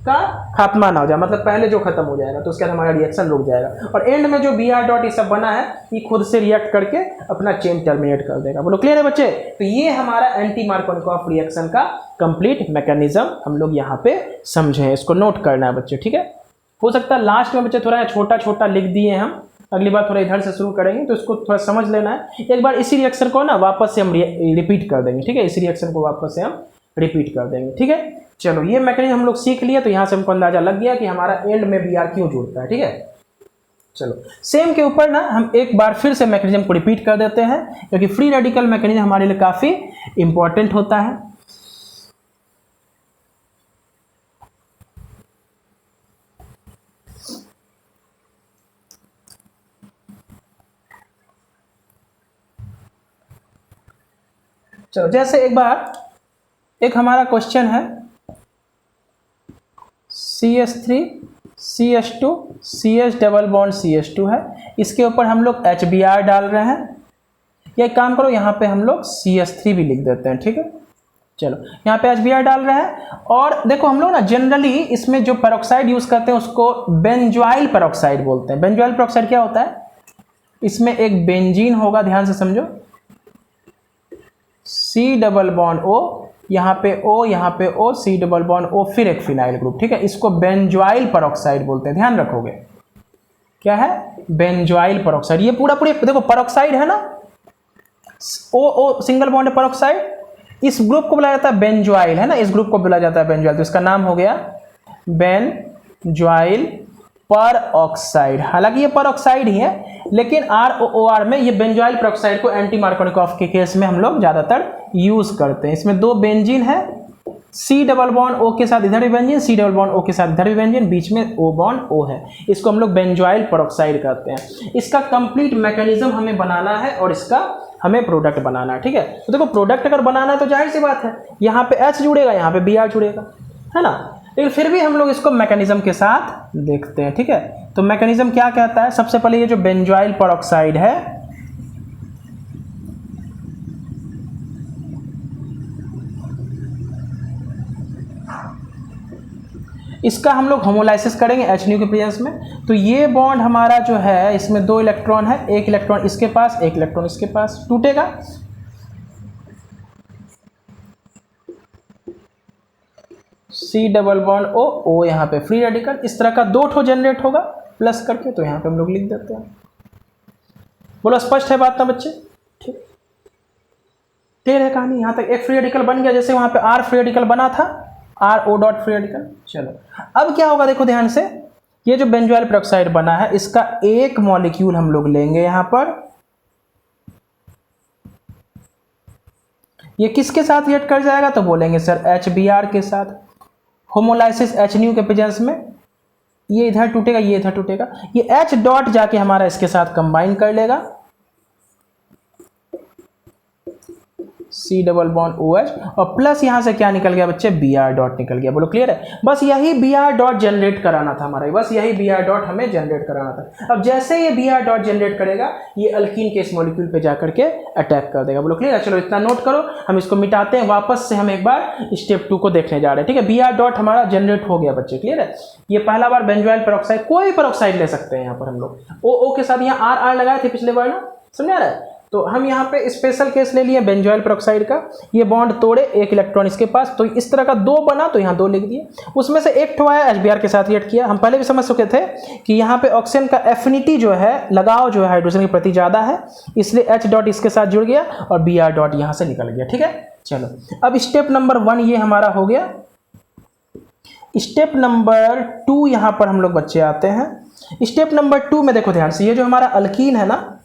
का खात्मा ना हो जाए, मतलब पहले जो खत्म हो जाएगा तो उसके बाद हमारा रिएक्शन रुक जाएगा। और एंड में जो Br डॉट ये सब बना है ये खुद से रिएक्ट करके अपना चेन टर्मिनेट कर देगा। बोलो क्लियर है बच्चे। तो ये हमारा एंटी मार्कोनिकॉफ रिएक्शन का कंप्लीट मैकेनिज्म हम लोग यहाँ पे समझे, इसको नोट करना है बच्चे, ठीक है। हो सकता है लास्ट में बच्चे थोड़ा छोटा छोटा लिख दिए हम, अगली बार थोड़ा इधर से शुरू करेंगे तो इसको थोड़ा समझ लेना है। एक बार इसी रिएक्शन को ना वापस से हम रिपीट कर देंगे, ठीक है। इसी रिएक्शन को वापस से हम रिपीट कर देंगे, ठीक है। चलो ये मैकेनिज्म हम लोग सीख लिए, तो यहाँ से हमको अंदाजा लग गया कि हमारा एंड में Br क्यों जुड़ता है, ठीक है। चलो सेम के ऊपर ना हम एक बार फिर से मैकेनिज्म को रिपीट कर देते हैं, क्योंकि फ्री रेडिकल मैकेनिज्म हमारे लिए काफी इंपॉर्टेंट होता है। चलो जैसे एक हमारा क्वेश्चन है CH3 CH2 CH double bond CH2 है, इसके ऊपर हम लोग HBr डाल रहे हैं। या एक काम करो यहाँ पे हम लोग CH3 भी लिख देते हैं, ठीक है। चलो यहाँ पे HBr डाल रहे हैं और देखो हम लोग ना जनरली इसमें जो पेरोक्साइड यूज करते हैं उसको बेंजॉइल पेरोक्साइड बोलते हैं। बेंजॉइल पेरोक्साइड क्या होता है, इसमें एक बेंजीन होगा, ध्यान से समझो, C डबल बॉन्ड O, यहाँ पे O, यहाँ पे O, C double bond O, फिर एक फिनाइल ग्रुप, ठीक है। इसको बेंजॉइल पेरोक्साइड बोलते हैं, ध्यान रखोगे। क्या है, बेंजॉइल पेरोक्साइड। ये पूरा देखो पेरोक्साइड है ना, O सिंगल बॉन्ड है पेरोक्साइड, इस ग्रुप को बुलाया जाता है बेंजॉइल, है ना, इस ग्रुप को बुलाया जाता है बेंजॉइल। तो इसका नाम हो गया बेंजॉइल पेरोक्साइड। हालांकि ये पेरोक्साइड ही है लेकिन ROOR में ये बेंजॉइल पेरोक्साइड को एंटी मार्कोनिकॉफ के केस में हम लोग ज्यादातर यूज करते हैं। इसमें दो बेंजीन है, C डबल बॉन्ड O के साथ इधर भी benzene, C double bond O के साथ इधर भी बेंजीन, बीच में O बॉन्ड O है। इसको हम लोग बेंजॉइल पेरोक्साइड कहते हैं। इसका कंप्लीट मैकेनिज्म हमें बनाना है और इसका हमें प्रोडक्ट बनाना है, ठीक है। तो देखो प्रोडक्ट अगर बनाना है तो जाहिर सी बात है यहाँ पे H जुड़ेगा, यहाँ पे Br जुड़ेगा, है ना। लेकिन फिर भी हम लोग इसको मैकेनिज्म के साथ देखते हैं, ठीक है। तो मैकेनिज्म क्या कहता है, सबसे पहले ये जो बेंजॉइल पेरोक्साइड है इसका हम लोग होमोलाइसिस करेंगे HNu के प्रेजेंस में। तो ये बॉन्ड हमारा जो है इसमें 2 इलेक्ट्रॉन है, एक इलेक्ट्रॉन इसके पास, एक इलेक्ट्रॉन इसके पास, टूटेगा। C डबल बॉन्ड O यहाँ पे फ्री रेडिकल, इस तरह का 2 ठो जनरेट होगा प्लस करके, तो यहाँ पे हम लोग लिख देते हैं। बोलो स्पष्ट है बात ना बच्चे, ठीक क्लियर है कहानी यहाँ तक। एक फ्री रेडिकल बन गया, जैसे वहाँ पे R फ्री रेडिकल बना था, RO डॉट फ्री रेडिकल। चलो अब क्या होगा, देखो ध्यान से, ये जो बेंजॉइल पेरोक्साइड बना है इसका एक मॉलिक्यूल हम लोग लेंगे यहाँ पर, ये किसके साथ रिएक्ट कर जाएगा, तो बोलेंगे सर HBr के साथ। होमोलाइसिस HNu के प्रेजेंस में ये इधर टूटेगा, ये इधर टूटेगा, ये H डॉट जाके हमारा इसके साथ कंबाइन कर लेगा C डबल बॉन्ड OH और प्लस यहाँ से क्या निकल गया बच्चे, Br डॉट निकल गया। बोलो क्लियर है। बस यही Br डॉट जनरेट कराना था हमारा, बस यही Br डॉट हमें जनरेट कराना था। अब जैसे ये Br डॉट जनरेट करेगा ये अल्कीन के इस मॉलिक्यूल पे जाकर के अटैक कर देगा। बोलो क्लियर है। चलो इतना नोट करो, हम इसको मिटाते हैं, वापस से हम एक बार स्टेप 2 को देखने जा रहे हैं। ठीक है, Br डॉट हमारा जनरेट हो गया बच्चे, क्लियर है। ये पहला बार बेंजोइल पेरोक्साइड, कोई पेरोक्साइड ले सकते हैं यहाँ पर हम लोग, O के साथ यहाँ R लगाए थे पिछले बार ना, समझा रहा है। तो हम यहाँ पे स्पेशल केस ले लिए बेंजोइल पेरोक्साइड का, ये बॉन्ड तोड़े, एक इलेक्ट्रॉन इसके पास, तो इस तरह का 2 बना, तो यहाँ 2 लिख दिए। उसमें से एक ठो आया HBr के साथ रिएक्ट किया। हम पहले भी समझ चुके थे कि यहाँ पे ऑक्सीजन का एफिनिटी जो है, लगाव जो है हाइड्रोजन के प्रति ज़्यादा है, इसलिए H डॉट इसके साथ जुड़ गया और Br डॉट यहाँ से निकल गया। ठीक है, चलो अब स्टेप नंबर 1 ये हमारा हो गया। स्टेप नंबर 2 यहाँ पर हम लोग बच्चे आते हैं। स्टेप नंबर 2 में देखो ध्यान से, ये जो हमारा अल्कीन है ना,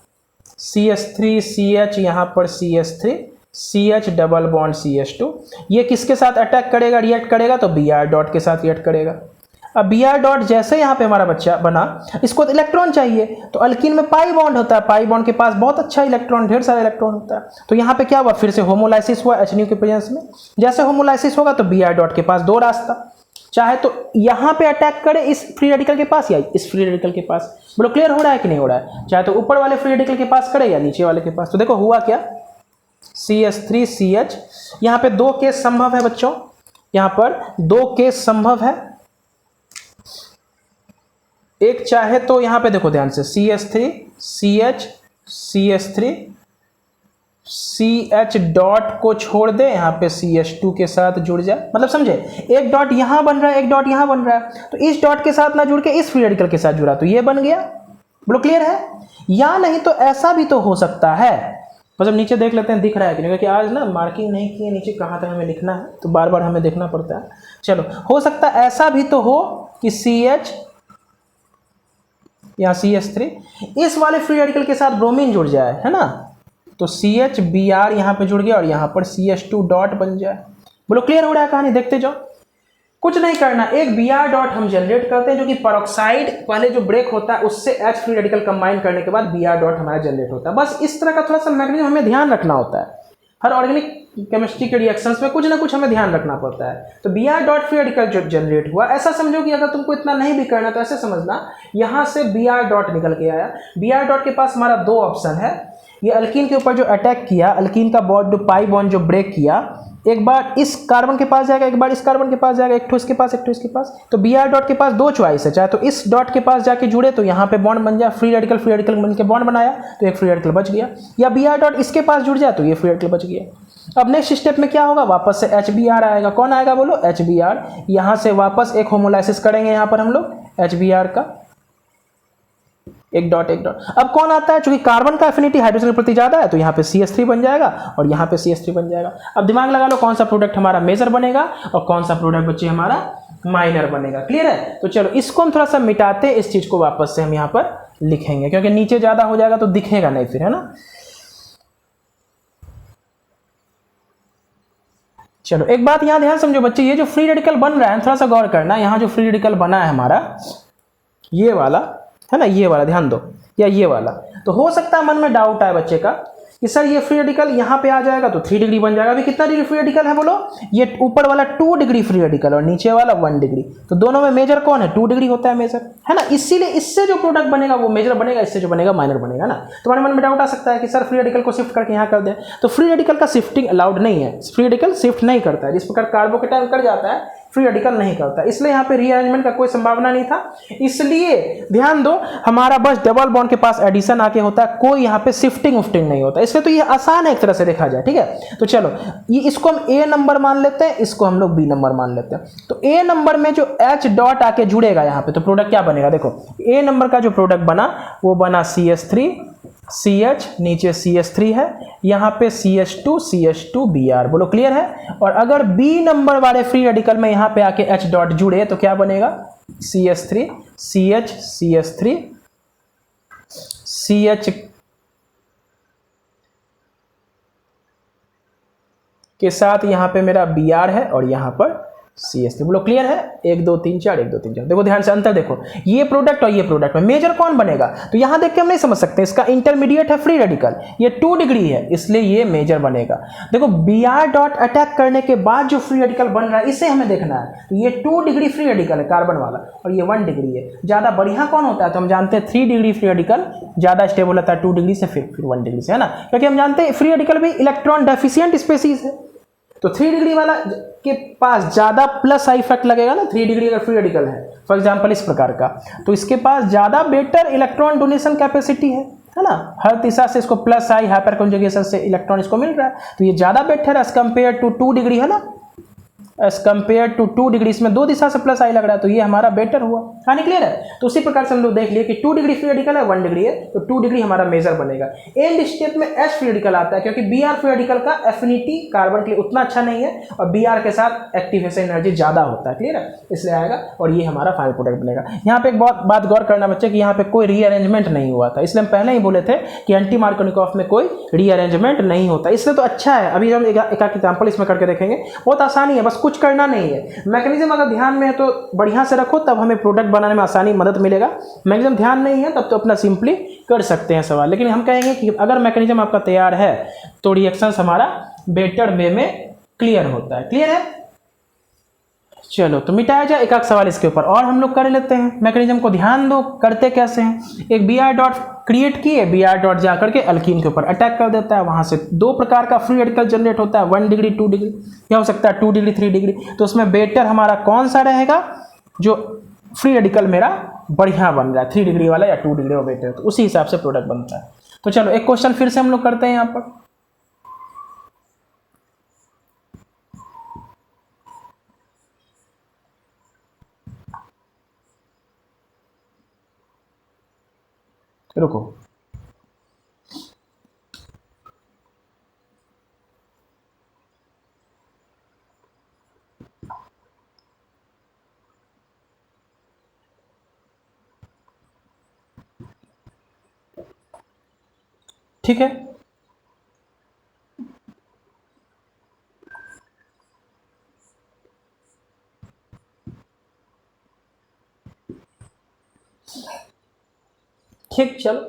CH3 CH, यहाँ पर CH3 CH double bond CH2, ये किसके साथ अटैक करेगा, रिएक्ट करेगा, तो Br डॉट के साथ रिएक्ट करेगा। अब Br डॉट जैसे यहाँ पे हमारा बच्चा बना, इसको तो इलेक्ट्रॉन चाहिए, तो अल्कीन में पाई बॉन्ड होता है, पाई बॉन्ड के पास बहुत अच्छा इलेक्ट्रॉन, ढेर सारा इलेक्ट्रॉन होता है। तो यहाँ पे क्या हुआ, फिर से होमोलाइसिस हुआ HNU के प्रेजेंस में। जैसे होमोलाइसिस होगा तो Br डॉट के पास 2 रास्ता, चाहे तो यहाँ पे अटैक करे इस फ्री रेडिकल के पास या इस फ्री रेडिकल के पास। बोलो क्लियर हो रहा है कि नहीं हो रहा है। चाहे तो ऊपर वाले फ्री रेडिकल के पास करे या नीचे वाले के पास। तो देखो हुआ क्या, CH3 CH, यहाँ पे 2 केस संभव है बच्चों, यहाँ पर 2 केस संभव है। एक चाहे तो यहाँ पे देखो ध्यान से, CH3 CH CH3 CH dot को छोड़ दे, यहाँ पे CH2 के साथ जुड़ जाए, मतलब समझे, एक डॉट यहाँ बन रहा है, एक डॉट यहाँ बन रहा है, तो इस डॉट के साथ ना जुड़ के इस फ्री रेडिकल के साथ जुड़ा, तो ये बन गया। बोलो क्लियर है। या नहीं तो ऐसा भी तो हो सकता है, बस अब नीचे देख लेते हैं दिख रहा है कि नहीं, क्योंकि आज ना मार्किंग नहीं की है नीचे कहाँ तक हमें लिखना है, तो बार बार हमें देखना पड़ता है। चलो हो सकता है ऐसा भी तो हो कि CH या CH3 इस वाले फ्री रेडिकल के साथ ब्रोमीन जुड़ जाए, है ना, तो CH Br यहाँ पे जुड़ गया और यहाँ पर CH2 डॉट बन जाए। बोलो क्लियर हो रहा है कहानी, देखते जाओ। कुछ नहीं करना, एक Br डॉट हम जनरेट करते हैं, जो कि पेरोक्साइड पहले जो ब्रेक होता है उससे H फ्री रेडिकल कंबाइन करने के बाद Br डॉट हमारा जनरेट होता है। बस इस तरह का थोड़ा सा मैकेनिज्म हमें ध्यान रखना होता है। हर ऑर्गेनिक केमिस्ट्री के रिएक्शंस में कुछ ना कुछ हमें ध्यान रखना पड़ता है। तो Br डॉट फ्री रेडिकल जो जनरेट हुआ, ऐसा समझो कि अगर तुमको इतना नहीं भी करना तो ऐसे समझना, यहाँ से Br डॉट निकल के आया। Br डॉट के पास हमारा 2 ऑप्शन है, ये अल्कीन के ऊपर जो अटैक किया, अल्कीन का बॉन्ड जो पाई बॉन्ड जो ब्रेक किया, एक बार इस कार्बन के पास जाएगा, एक बार इस कार्बन के पास जाएगा, एक ठो इसके पास, एक ठो इसके पास। तो Br डॉट के पास 2 चॉइस है, चाहे तो इस डॉट के पास जाके जुड़े तो यहाँ पे बॉन्ड बन जाए, फ्री रेडिकल बन के बॉन्ड बनाया तो एक फ्री रेडिकल बच गया, या Br डॉट इसके पास जुड़ जाए तो ये फ्री रेडिकल बच गया। अब नेक्स्ट स्टेप में क्या होगा, वापस से HBr आएगा। कौन आएगा बोलो, HBr। यहाँ से वापस एक होमोलाइसिस करेंगे यहाँ पर हम लोग HBr का, एक डॉट एक डॉट। अब कौन आता है, चूंकि कार्बन का एफिनिटी हाइड्रोजन के प्रति ज्यादा है, तो यहाँ पे CH3 बन जाएगा और यहाँ पे CH3 बन जाएगा। अब दिमाग लगा लो कौन सा प्रोडक्ट हमारा मेजर बनेगा और कौन सा प्रोडक्ट बच्चे हमारा माइनर बनेगा। क्लियर है। तो चलो इसको हम थोड़ा सा मिटाते हैं, इस चीज को वापस से हम यहाँ पर लिखेंगे, क्योंकि नीचे ज्यादा हो जाएगा तो दिखेगा नहीं फिर, है ना। चलो एक बात यहाँ ध्यान समझो बच्चे, ये जो फ्री रेडिकल बन रहा है थोड़ा सा गौर करना, यहाँ जो फ्री रेडिकल बना है हमारा ये वाला, है ना, ये वाला ध्यान दो, या ये वाला, तो हो सकता है मन में डाउट आए बच्चे का कि सर ये फ्री रेडिकल यहाँ पे आ जाएगा तो 3 डिग्री बन जाएगा। अभी कितना डिग्री फ्री रेडिकल है बोलो, ये ऊपर वाला 2 डिग्री फ्री रेडिकल और नीचे वाला 1 डिग्री, तो दोनों में मेजर कौन है, 2 डिग्री होता है मेजर, है ना। इसीलिए इससे जो प्रोडक्ट बनेगा वो मेजर बनेगा, इससे जो बनेगा माइनर बनेगा ना। तुम्हारे मन में डाउट आ सकता है कि सर फ्री रेडिकल को शिफ्ट करके यहाँ कर दे, तो फ्री रेडिकल का शिफ्टिंग अलाउड नहीं है, फ्री रेडिकल शिफ्ट नहीं करता है। जिस प्रकार कार्बोकेटायन कर जाता है फ्री रेडिकल नहीं करता, इसलिए यहाँ पे रीअरेंजमेंट का कोई संभावना नहीं था। इसलिए ध्यान दो, हमारा बस डबल बॉन्ड के पास एडिशन आके होता है, कोई यहाँ पे शिफ्टिंग उफ्टिंग नहीं होता, इसलिए तो ये आसान है एक तरह से देखा जाए। ठीक है, तो चलो ये इसको हम A नंबर मान लेते हैं, इसको हम लोग B नंबर मान लेते हैं। तो A नंबर में जो H डॉट आके जुड़ेगा यहाँ पे, तो प्रोडक्ट क्या बनेगा, देखो A नंबर का जो प्रोडक्ट बना वो बना CH3 CH, नीचे CH3 है, यहाँ पे CH2 Br। बोलो क्लियर है। और अगर B नंबर वाले फ्री रेडिकल में यहाँ पे आके H डॉट जुड़े तो क्या बनेगा, CH3 CH CH3 CH के साथ यहाँ पे मेरा Br है और यहाँ पर CH3। बोलो क्लियर है? 1 2 3 4, 1 2 3 4। देखो ध्यान से अंतर देखो, ये प्रोडक्ट और ये प्रोडक्ट में मेजर कौन बनेगा? तो यहां देख के हम नहीं समझ सकते, इसका इंटरमीडिएट है फ्री रेडिकल, ये 2 डिग्री है इसलिए ये मेजर बनेगा। देखो Br डॉट अटैक करने के बाद जो फ्री रेडिकल बन रहा है इसे हमें देखना है। तो ये 2 डिग्री फ्री रेडिकल है कार्बन वाला, और ये 1 डिग्री है। ज्यादा बढ़िया कौन होता है? तो हम जानते हैं 3 डिग्री फ्री रेडिकल ज्यादा स्टेबल होता है 2 डिग्री से, फिर 1 डिग्री से, है ना? क्योंकि हम जानते हैं फ्री रेडिकल भी इलेक्ट्रॉन डेफिशिएंट स्पीसीज है। तो 3 डिग्री वाला के पास ज्यादा प्लस आई इफेक्ट लगेगा ना, 3 डिग्री अगर फ्री रेडिकल है फॉर एग्जांपल इस प्रकार का, तो इसके पास ज्यादा बेटर इलेक्ट्रॉन डोनेशन कैपेसिटी है ना? हर दिशा से इसको प्लस आई हाइपर कॉन्जुगेशन से इलेक्ट्रॉन इसको मिल रहा है, तो ये ज्यादा better as compare to 2 degree, है ना? एज कंपेयर टू 2 डिग्री, इसमें 2 दिशा से प्लस आई लग रहा है, तो ये हमारा बेटर हुआ। कहानी क्लियर है? तो उसी प्रकार से हम लोग देख लिए कि 2 डिग्री फ्री रेडिकल है, 1 डिग्री है, तो 2 डिग्री हमारा मेजर बनेगा। एंड स्टेप में H फ्री रेडिकल आता है, क्योंकि Br फ्री रेडिकल का एफिनिटी कार्बन के लिए उतना अच्छा नहीं है, और Br के साथ एक्टिवेशन एनर्जी ज्यादा होता है। क्लियर है? इसलिए आएगा, और ये हमारा फाइनल प्रोडक्ट बनेगा। यहाँ पे एक बात गौर करना बच्चे कि यहाँ पे कोई रीअरेंजमेंट नहीं हुआ था, इसलिए हम पहले ही बोले थे कि एंटी मार्कोनिकॉफ में कोई रीअरेंजमेंट नहीं होता, इसलिए तो अच्छा है। अभी हम एक एग्जाम्पल इसमें करके देखेंगे, बहुत आसानी है, बस कुछ करना नहीं है। मैकेनिज्म अगर ध्यान में है तो बढ़िया से रखो, तब हमें प्रोडक्ट बनाने में आसानी मदद मिलेगा। मैकेनिज्म ध्यान नहीं है तब तो अपना सिंपली कर सकते हैं सवाल, लेकिन हम कहेंगे कि अगर मैकेनिज्म आपका तैयार है तो रिएक्शन हमारा बेटर वे में क्लियर होता है। क्लियर है? चलो तो मिटाया जाए एक सवाल इसके ऊपर और हम लोग कर लेते हैं। मैकेनिज्म को ध्यान दो, करते कैसे हैं। एक Br डॉट क्रिएट किए, Br डॉट जा करके अल्कीन के ऊपर अटैक कर देता है, वहां से 2 प्रकार का फ्री रेडिकल जनरेट होता है, 1 डिग्री 2 डिग्री, क्या हो सकता है 2 डिग्री 3 डिग्री। तो उसमें बेटर हमारा कौन सा रहेगा? जो फ्री रेडिकल मेरा बढ़िया बन रहा है, 3 डिग्री वाला या 2 डिग्री वाला बेटर, तो उसी हिसाब से प्रोडक्ट बनता है। तो चलो एक क्वेश्चन फिर से हम लोग करते हैं यहाँ पर। रुको, ठीक है। ठीक, चलो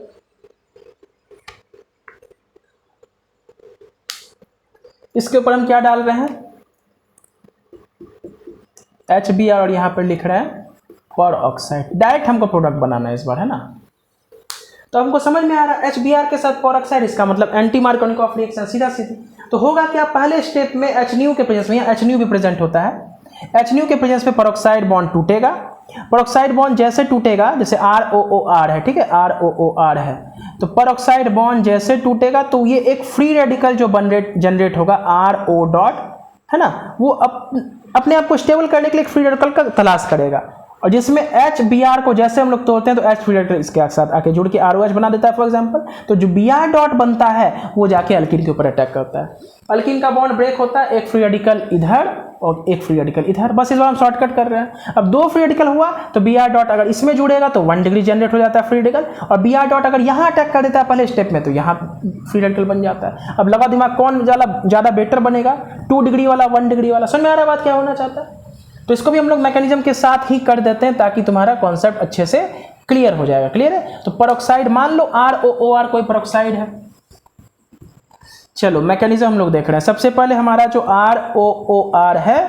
इसके ऊपर हम क्या डाल रहे हैं? HBr, और यहां पर लिख रहे हैं पर ऑक्साइड। डायरेक्ट हमको प्रोडक्ट बनाना है इस बार, है ना? तो हमको समझ में आ रहा है HBr के साथ पर ऑक्साइड, इसका मतलब एंटी मार्कोनिकॉफ रिएक्शन सीधा सीधी। तो होगा क्या, पहले स्टेप में HNu के प्रेजेंस में, यहाँ HNu भी प्रेजेंट होता है, HNu के प्रेजेंस में पेरोक्साइड बॉन्ड टूटेगा। पेरोक्साइड बॉन्ड जैसे टूटेगा, जैसे ROOR है, ठीक है, ROOR है, तो पेरोक्साइड बॉन्ड जैसे टूटेगा तो ये एक फ्री रेडिकल जो जनरेट होगा RO डॉट, है ना, वो अपने आप को स्टेबल करने के लिए एक फ्री रेडिकल का तलाश करेगा, और जिसमें HBr को जैसे हम लोग तोड़ते हैं तो H फ्री रेडिकल इसके साथ आके जुड़ के ROH बना देता है फॉर एग्जांपल। तो जो Br डॉट बनता है वो जाके अल्कीन के ऊपर अटैक करता है, अल्कीन का बॉन्ड ब्रेक होता है, एक फ्री रेडिकल इधर और एक फ्री रेडिकल इधर, बस इस बार हम शॉर्टकट कर रहे हैं। अब 2 फ्री रेडिकल हुआ तो Br डॉट अगर इसमें जुड़ेगा तो 1 डिग्री जनरेट हो जाता है फ्री रेडिकल, और Br डॉट अगर यहाँ अटैक कर देता है पहले स्टेप में तो यहाँ फ्री रेडिकल बन जाता है। अब लगा दिमाग कौन ज़्यादा बेटर बनेगा, 2 डिग्री वाला 1 डिग्री वाला? समझ में आ रहा है बात क्या होना चाहता है? तो इसको भी हम लोग मैकेनिज्म के साथ ही कर देते हैं ताकि तुम्हारा कॉन्सेप्ट अच्छे से क्लियर हो जाएगा। क्लियर है? तो पेरोक्साइड मान लो ROOR कोई पेरोक्साइड है। चलो मैकेनिज्म हम लोग देख रहे हैं। सबसे पहले हमारा जो ROOR है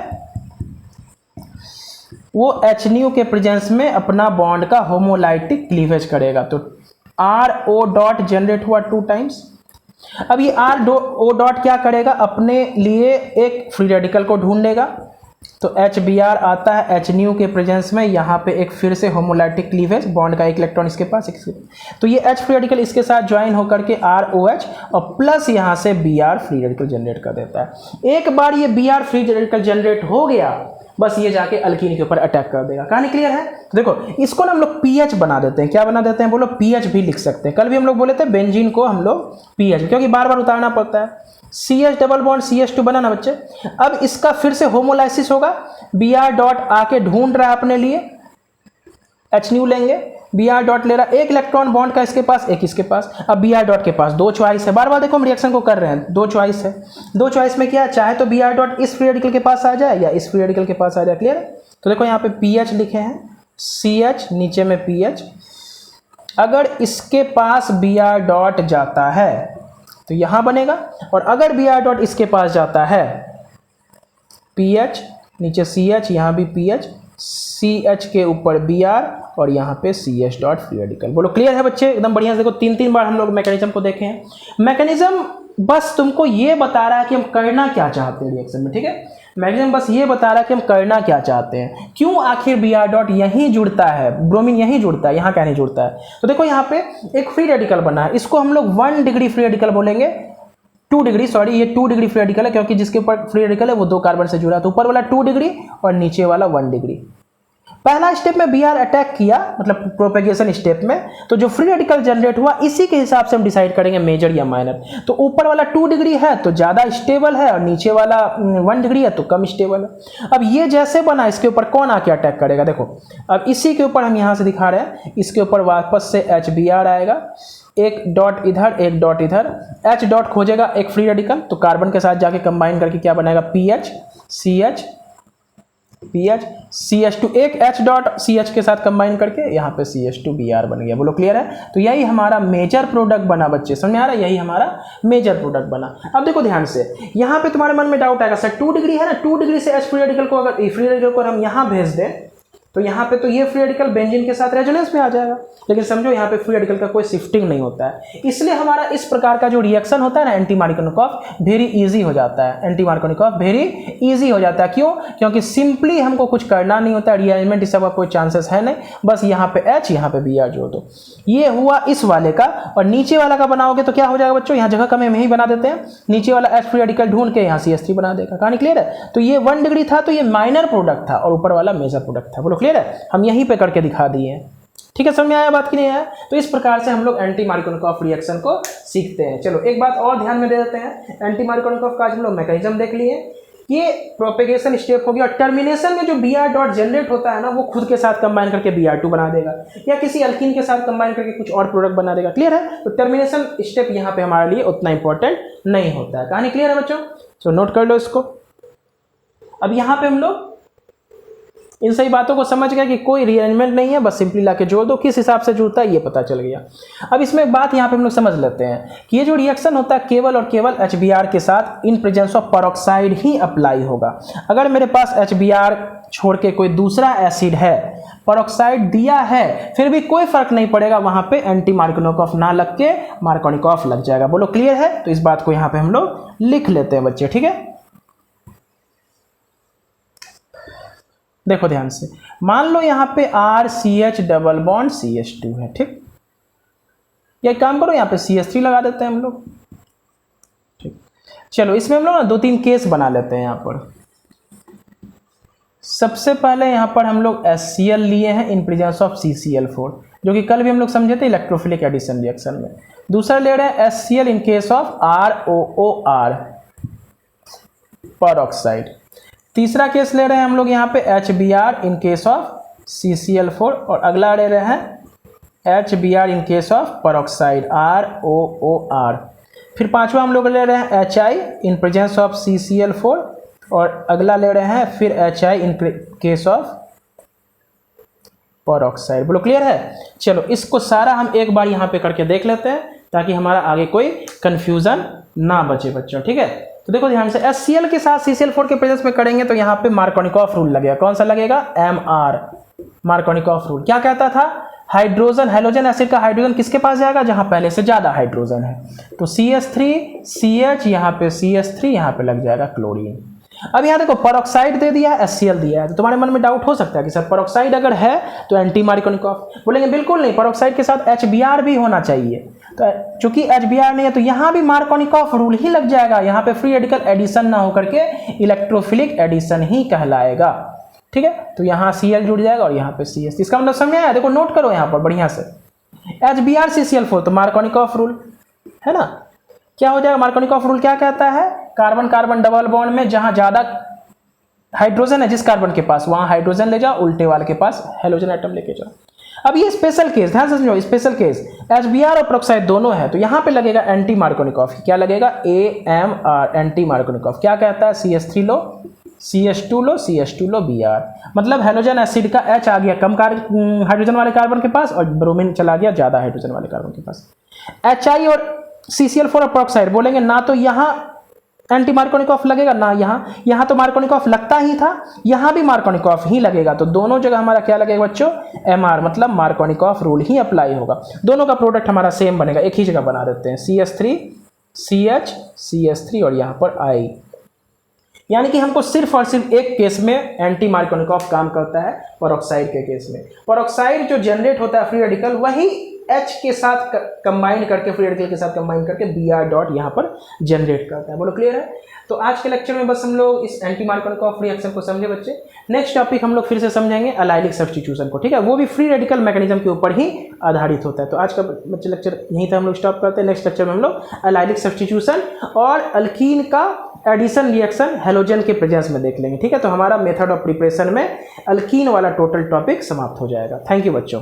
वो HNu के प्रेजेंस में अपना बॉन्ड का होमोलाइटिक क्लीवेज करेगा, तो RO डॉट जनरेट हुआ 2 टाइम्स। अब ये RO डॉट क्या करेगा, अपने लिए एक फ्री रेडिकल को ढूंढेगा, तो HBr आता है HNu के प्रेजेंस में, यहाँ पे एक फिर से होमोलाइटिक क्लीवेज, बॉन्ड का एक इलेक्ट्रॉन इसके पास, तो ये H फ्री रेडिकल इसके साथ ज्वाइन होकर के ROH और प्लस यहाँ से Br फ्री रेडिकल जनरेट कर देता है। एक बार ये Br फ्री रेडिकल जनरेट हो गया, बस ये जाके अल्कीन के ऊपर अटैक कर देगा। कहानी क्लियर है? देखो इसको ना हम लोग पीएच बना देते हैं। क्या बना देते हैं? बोलो पीएच भी लिख सकते हैं। कल भी हम लोग बोले थे बेंजीन को हम लोग पीएच, क्योंकि बार बार उतारना पड़ता है। CH डबल बॉन्ड CH2 बना ना बच्चे। अब इसका फिर से होमोलाइसिस होगा, Br डॉट आके ढूंढ रहा है अपने लिए, एच न्यू लेंगे, बी आर डॉट ले रहा है, एक इलेक्ट्रॉन बॉन्ड का इसके पास, एक इसके पास। अब बी आर डॉट के पास दो चॉइस है, बार बार देखो हम रिएक्शन को कर रहे हैं, दो चॉइस है। दो चॉइस में क्या है, चाहे तो बी आर डॉट इस फ्री रेडिकल के पास आ जाए या इस फ्री रेडिकल के पास आ जाए। क्लियर है? तो देखो यहाँ पे पी एच लिखे हैं, सी एच नीचे में पी एच। अगर इसके पास बी आर डॉट जाता है तो यहां बनेगा, और अगर बी आर डॉट इसके पास जाता है, पी एच नीचे सी एच, यहां भी पी एच, सी एच के ऊपर बी आर और यहाँ पे C H dot free radical. बोलो क्लियर है बच्चे? एकदम बढ़िया से देखो, तीन तीन बार हम लोग मैकेनिज्म को देखे हैं। मैकेनिज्म बस तुमको ये बता रहा है कि हम करना क्या चाहते हैं रिएक्शन में, ठीक है? मैकेनिज्म बस ये बता रहा है कि हम करना क्या चाहते हैं, क्यों आखिर बी आर डॉट यहीं जुड़ता है, ब्रोमीन यहीं जुड़ता है, यहाँ क्या नहीं जुड़ता है। तो देखो यहाँ पे एक फ्री रेडिकल बना है, इसको हम लोग 1 डिग्री फ्री रेडिकल बोलेंगे, 2 डिग्री, सॉरी ये 2 डिग्री फ्री रेडिकल है, क्योंकि जिसके ऊपर फ्री रेडिकल है वो 2 कार्बन से जुड़ा है, तो ऊपर वाला 2 डिग्री और नीचे वाला 1 डिग्री। पहला स्टेप में बी आर अटैक किया, मतलब प्रोपेगेशन स्टेप में, तो जो फ्री रेडिकल जनरेट हुआ इसी के हिसाब से हम डिसाइड करेंगे मेजर या माइनर। तो ऊपर वाला 2 डिग्री है तो ज़्यादा स्टेबल है, और नीचे वाला 1 डिग्री है तो कम स्टेबल है। अब ये जैसे बना, इसके ऊपर कौन आके अटैक करेगा? देखो अब इसी के ऊपर हम यहाँ से दिखा रहे हैं, इसके ऊपर वापस से एच बी आर आएगा, एक डॉट इधर एक डॉट इधर, एच डॉट खोजेगा एक फ्री रेडिकल, तो कार्बन के साथ जाके कंबाइन करके क्या बनेगा, P H C H, P H C H two, एक एच डॉट सी एच के साथ कंबाइन करके यहाँ पे C H two B R बन गया। बोलो क्लियर है? तो यही हमारा मेजर प्रोडक्ट बना बच्चे, समझ में आ रहा है? यही हमारा मेजर प्रोडक्ट बना। अब देखो ध्यान से, यहाँ पे तुम्हारे मन में डाउट आएगा, सर 2 डिग्री है ना, 2 डिग्री से एच फ्री रेडिकल को अगर फ्री रेडिकल को हम यहाँ भेज दें तो यहाँ पे तो ये फ्री रेडिकल बेंजीन के साथ रेजोनेंस में आ जाएगा, लेकिन समझो यहाँ पे फ्री रेडिकल का कोई शिफ्टिंग नहीं होता है, इसलिए हमारा इस प्रकार का जो रिएक्शन होता है ना एंटी मार्कोनिकॉफ वेरी इजी हो जाता है, एंटी मार्कोनिकॉफ वेरी इजी हो जाता है। क्यों? क्योंकि सिंपली हमको कुछ करना नहीं होता, रीअरेंजमेंट इस सब का कोई चांसेस है नहीं, बस यहाँ पे एच यहाँ पे बी आर जोड़ दो। ये हुआ इस वाले का, और नीचे वाला का बनाओगे तो क्या हो जाएगा बच्चों, यहाँ जगह कम है हम यही बना देते हैं, नीचे वाला एच फ्री रेडिकल ढूंढ के यहाँ CH3 बना देगा। कहानी क्लियर है? तो ये 1 डिग्री था तो ये माइनर प्रोडक्ट था, और ऊपर वाला मेजर प्रोडक्ट था। बोलो क्लियर है? हम यहीं पे करके दिखा दिए हैं, ठीक है? समझ में आया बात कि नहीं आया? तो इस प्रकार से हम लोग एंटी मार्कोनिकॉफ रिएक्शन को सीखते हैं। चलो एक बात और ध्यान में दे देते हैं, एंटी मार्कोनिकॉफ का आज हम लोग मैकेनिज्म देख लिए, ये प्रोपेगेशन स्टेप हो गया, और टर्मिनेशन में जो बी आर डॉट जनरेट होता है ना, वो खुद के साथ कंबाइन करके बी आर टू बना देगा, या किसी अल्कीन के साथ कंबाइन करके कुछ और प्रोडक्ट बना देगा। क्लियर है? तो टर्मिनेशन स्टेप यहाँ पे हमारे लिए उतना इंपॉर्टेंट नहीं होता है। कहानी क्लियर है बच्चों? तो नोट कर लो इसको। अब यहाँ पे हम लोग इन सही बातों को समझ गए कि कोई रीअरेंजमेंट नहीं है, बस सिंपली लाके जोड़ दो, किस हिसाब से जुड़ता है ये पता चल गया। अब इसमें एक बात यहाँ पे हम लोग समझ लेते हैं कि ये जो रिएक्शन होता है केवल और केवल HBr के साथ in presence of peroxide he apply होगा। अगर मेरे पास HBr छोड़ के कोई दूसरा एसिड है, पेरोक्साइड दिया है, फिर भी कोई फर्क नहीं पड़ेगा, वहां पे एंटी मार्कोनिकॉफ ना लग के मार्कोनिकॉफ लग जाएगा। बोलो क्लियर है? तो इस बात को यहाँ पे हम लोग लिख लेते हैं बच्चे, ठीक है? देखो ध्यान से, मान लो यहाँ पे RCH डबल बॉन्ड CH2 है, ठीक? या एक काम करो, यहाँ पे CH3 लगा देते हैं हम लोग, ठीक? चलो इसमें हम लोग ना 2-3 केस बना लेते हैं यहाँ पर। सबसे पहले यहाँ पर हम लोग HCl लिए हैं इन प्रेजेंस ऑफ CCl4, जो कि कल भी हम लोग समझे थे इलेक्ट्रोफिलिक एडिशन रिएक्शन में। दूसरा ले रहे हैं HCl in case of ROOR peroxide. तीसरा केस ले रहे हैं हम लोग यहाँ पे HBr in case of CCl4, और अगला ले रहे हैं HBr in case of peroxide ROOR। फिर पांचवा हम लोग ले रहे हैं HI in presence of CCl4, और अगला ले रहे हैं फिर HI in case of peroxide. बोलो क्लियर है? चलो इसको सारा हम एक बार यहाँ पे करके देख लेते हैं, ताकि हमारा आगे कोई कंफ्यूजन ना बचे बच्चों, ठीक है? तो देखो ध्यान से, HCl के साथ CCl4 के प्रेजेंस में करेंगे तो यहाँ पे मार्कोनिकॉफ रूल लगेगा। कौन सा लगेगा? MR, Markovnikov rule. क्या कहता था? हाइड्रोजन, हैलोजन एसिड का हाइड्रोजन किसके पास जाएगा? जहां पहले से ज्यादा हाइड्रोजन है। तो CH3 CH, यहाँ पे CH3, यहाँ पे लग जाएगा क्लोरीन। अब यहाँ देखो पेरोक्साइड दे दिया है, HCl दिया है, तो तुम्हारे मन में डाउट हो सकता है कि सर पेरोक्साइड अगर है तो एंटी मार्कोनिकॉफ। बोलेंगे बिल्कुल नहीं, पेरोक्साइड के साथ HBr भी होना चाहिए। तो चूंकि HBr नहीं है तो यहाँ भी मार्कोनिकॉफ रूल ही लग जाएगा, यहाँ पे फ्री रेडिकल एडिशन ना होकर के इलेक्ट्रोफिलिक एडिशन ही कहलाएगा, ठीक है? तो यहाँ Cl जुड़ जाएगा और यहाँ पे CH। इसका मतलब समझ आया? देखो नोट करो यहाँ पर बढ़िया से, HBr CCl4 तो मार्कोनिकॉफ रूल है ना। क्या हो जाएगा? मार्कोनिकॉफ रूल क्या कहता है? कार्बन कार्बन डबल बॉन्ड में जहां ज्यादा हाइड्रोजन है जिस कार्बन के पास, वहां हाइड्रोजन ले जाओ, उल्टे वाले के पास हेलोजन एटम लेके जाओ। अब ये स्पेशल केस, ध्यान से समझो, स्पेशल केस HBr और पेरोक्साइड दोनों है, तो यहाँ पे लगेगा एंटी मार्कोनिकॉफ। क्या लगेगा? AMR, anti Markovnikov. क्या कहता है? CH3 लो, CH2 लो, CH2 लो, Br। मतलब हेलोजन एसिड का H आ गया कम हाइड्रोजन वाले कार्बन के पास और ब्रोमीन चला गया ज़्यादा हाइड्रोजन वाले कार्बन के पास। HI और CCl4 और पेरोक्साइड बोलेंगे ना, तो यहाँ एंटी मार्कोनिकॉफ लगेगा ना यहाँ तो मार्कोनिकॉफ लगता ही था, यहाँ भी मार्कोनिकॉफ ही लगेगा। तो दोनों जगह हमारा क्या लगेगा बच्चों? MR, मतलब मार्कोनिकॉफ रूल ही अप्लाई होगा। दोनों का प्रोडक्ट हमारा सेम बनेगा, एक ही जगह बना देते हैं, CH3 CH CH3 और यहाँ पर I। यानी कि हमको सिर्फ और सिर्फ एक केस में एंटी मार्कोनिकॉफ काम करता है, पेरोक्साइड के केस में। पेरोक्साइड जो जनरेट होता है फ्री रेडिकल, वही H के साथ कंबाइन करके, फ्री रेडिकल के साथ कंबाइन करके Br डॉट यहाँ पर जनरेट करता है। बोलो क्लियर है? तो आज के लेक्चर में बस हम लोग इस एंटी मार्कोनिकॉफ रिएक्शन को समझे बच्चे। नेक्स्ट टॉपिक हम लोग फिर से समझेंगे एलाइलिक सब्स्टिट्यूशन को, ठीक है? वो भी फ्री रेडिकल मैकेनिज्म के ऊपर ही आधारित होता है। तो आज का बच्चे लेक्चर यहीं तक हम लोग स्टॉप करते हैं। नेक्स्ट लेक्चर में हम लोग एलाइलिक सब्स्टिट्यूशन और अल्कीन का एडिशन रिएक्शन हेलोजन के प्रेजेंस में देख लेंगे, ठीक है? तो हमारा मेथड ऑफ प्रिपरेशन में अल्कीन वाला टोटल टॉपिक समाप्त हो जाएगा। थैंक यू बच्चों।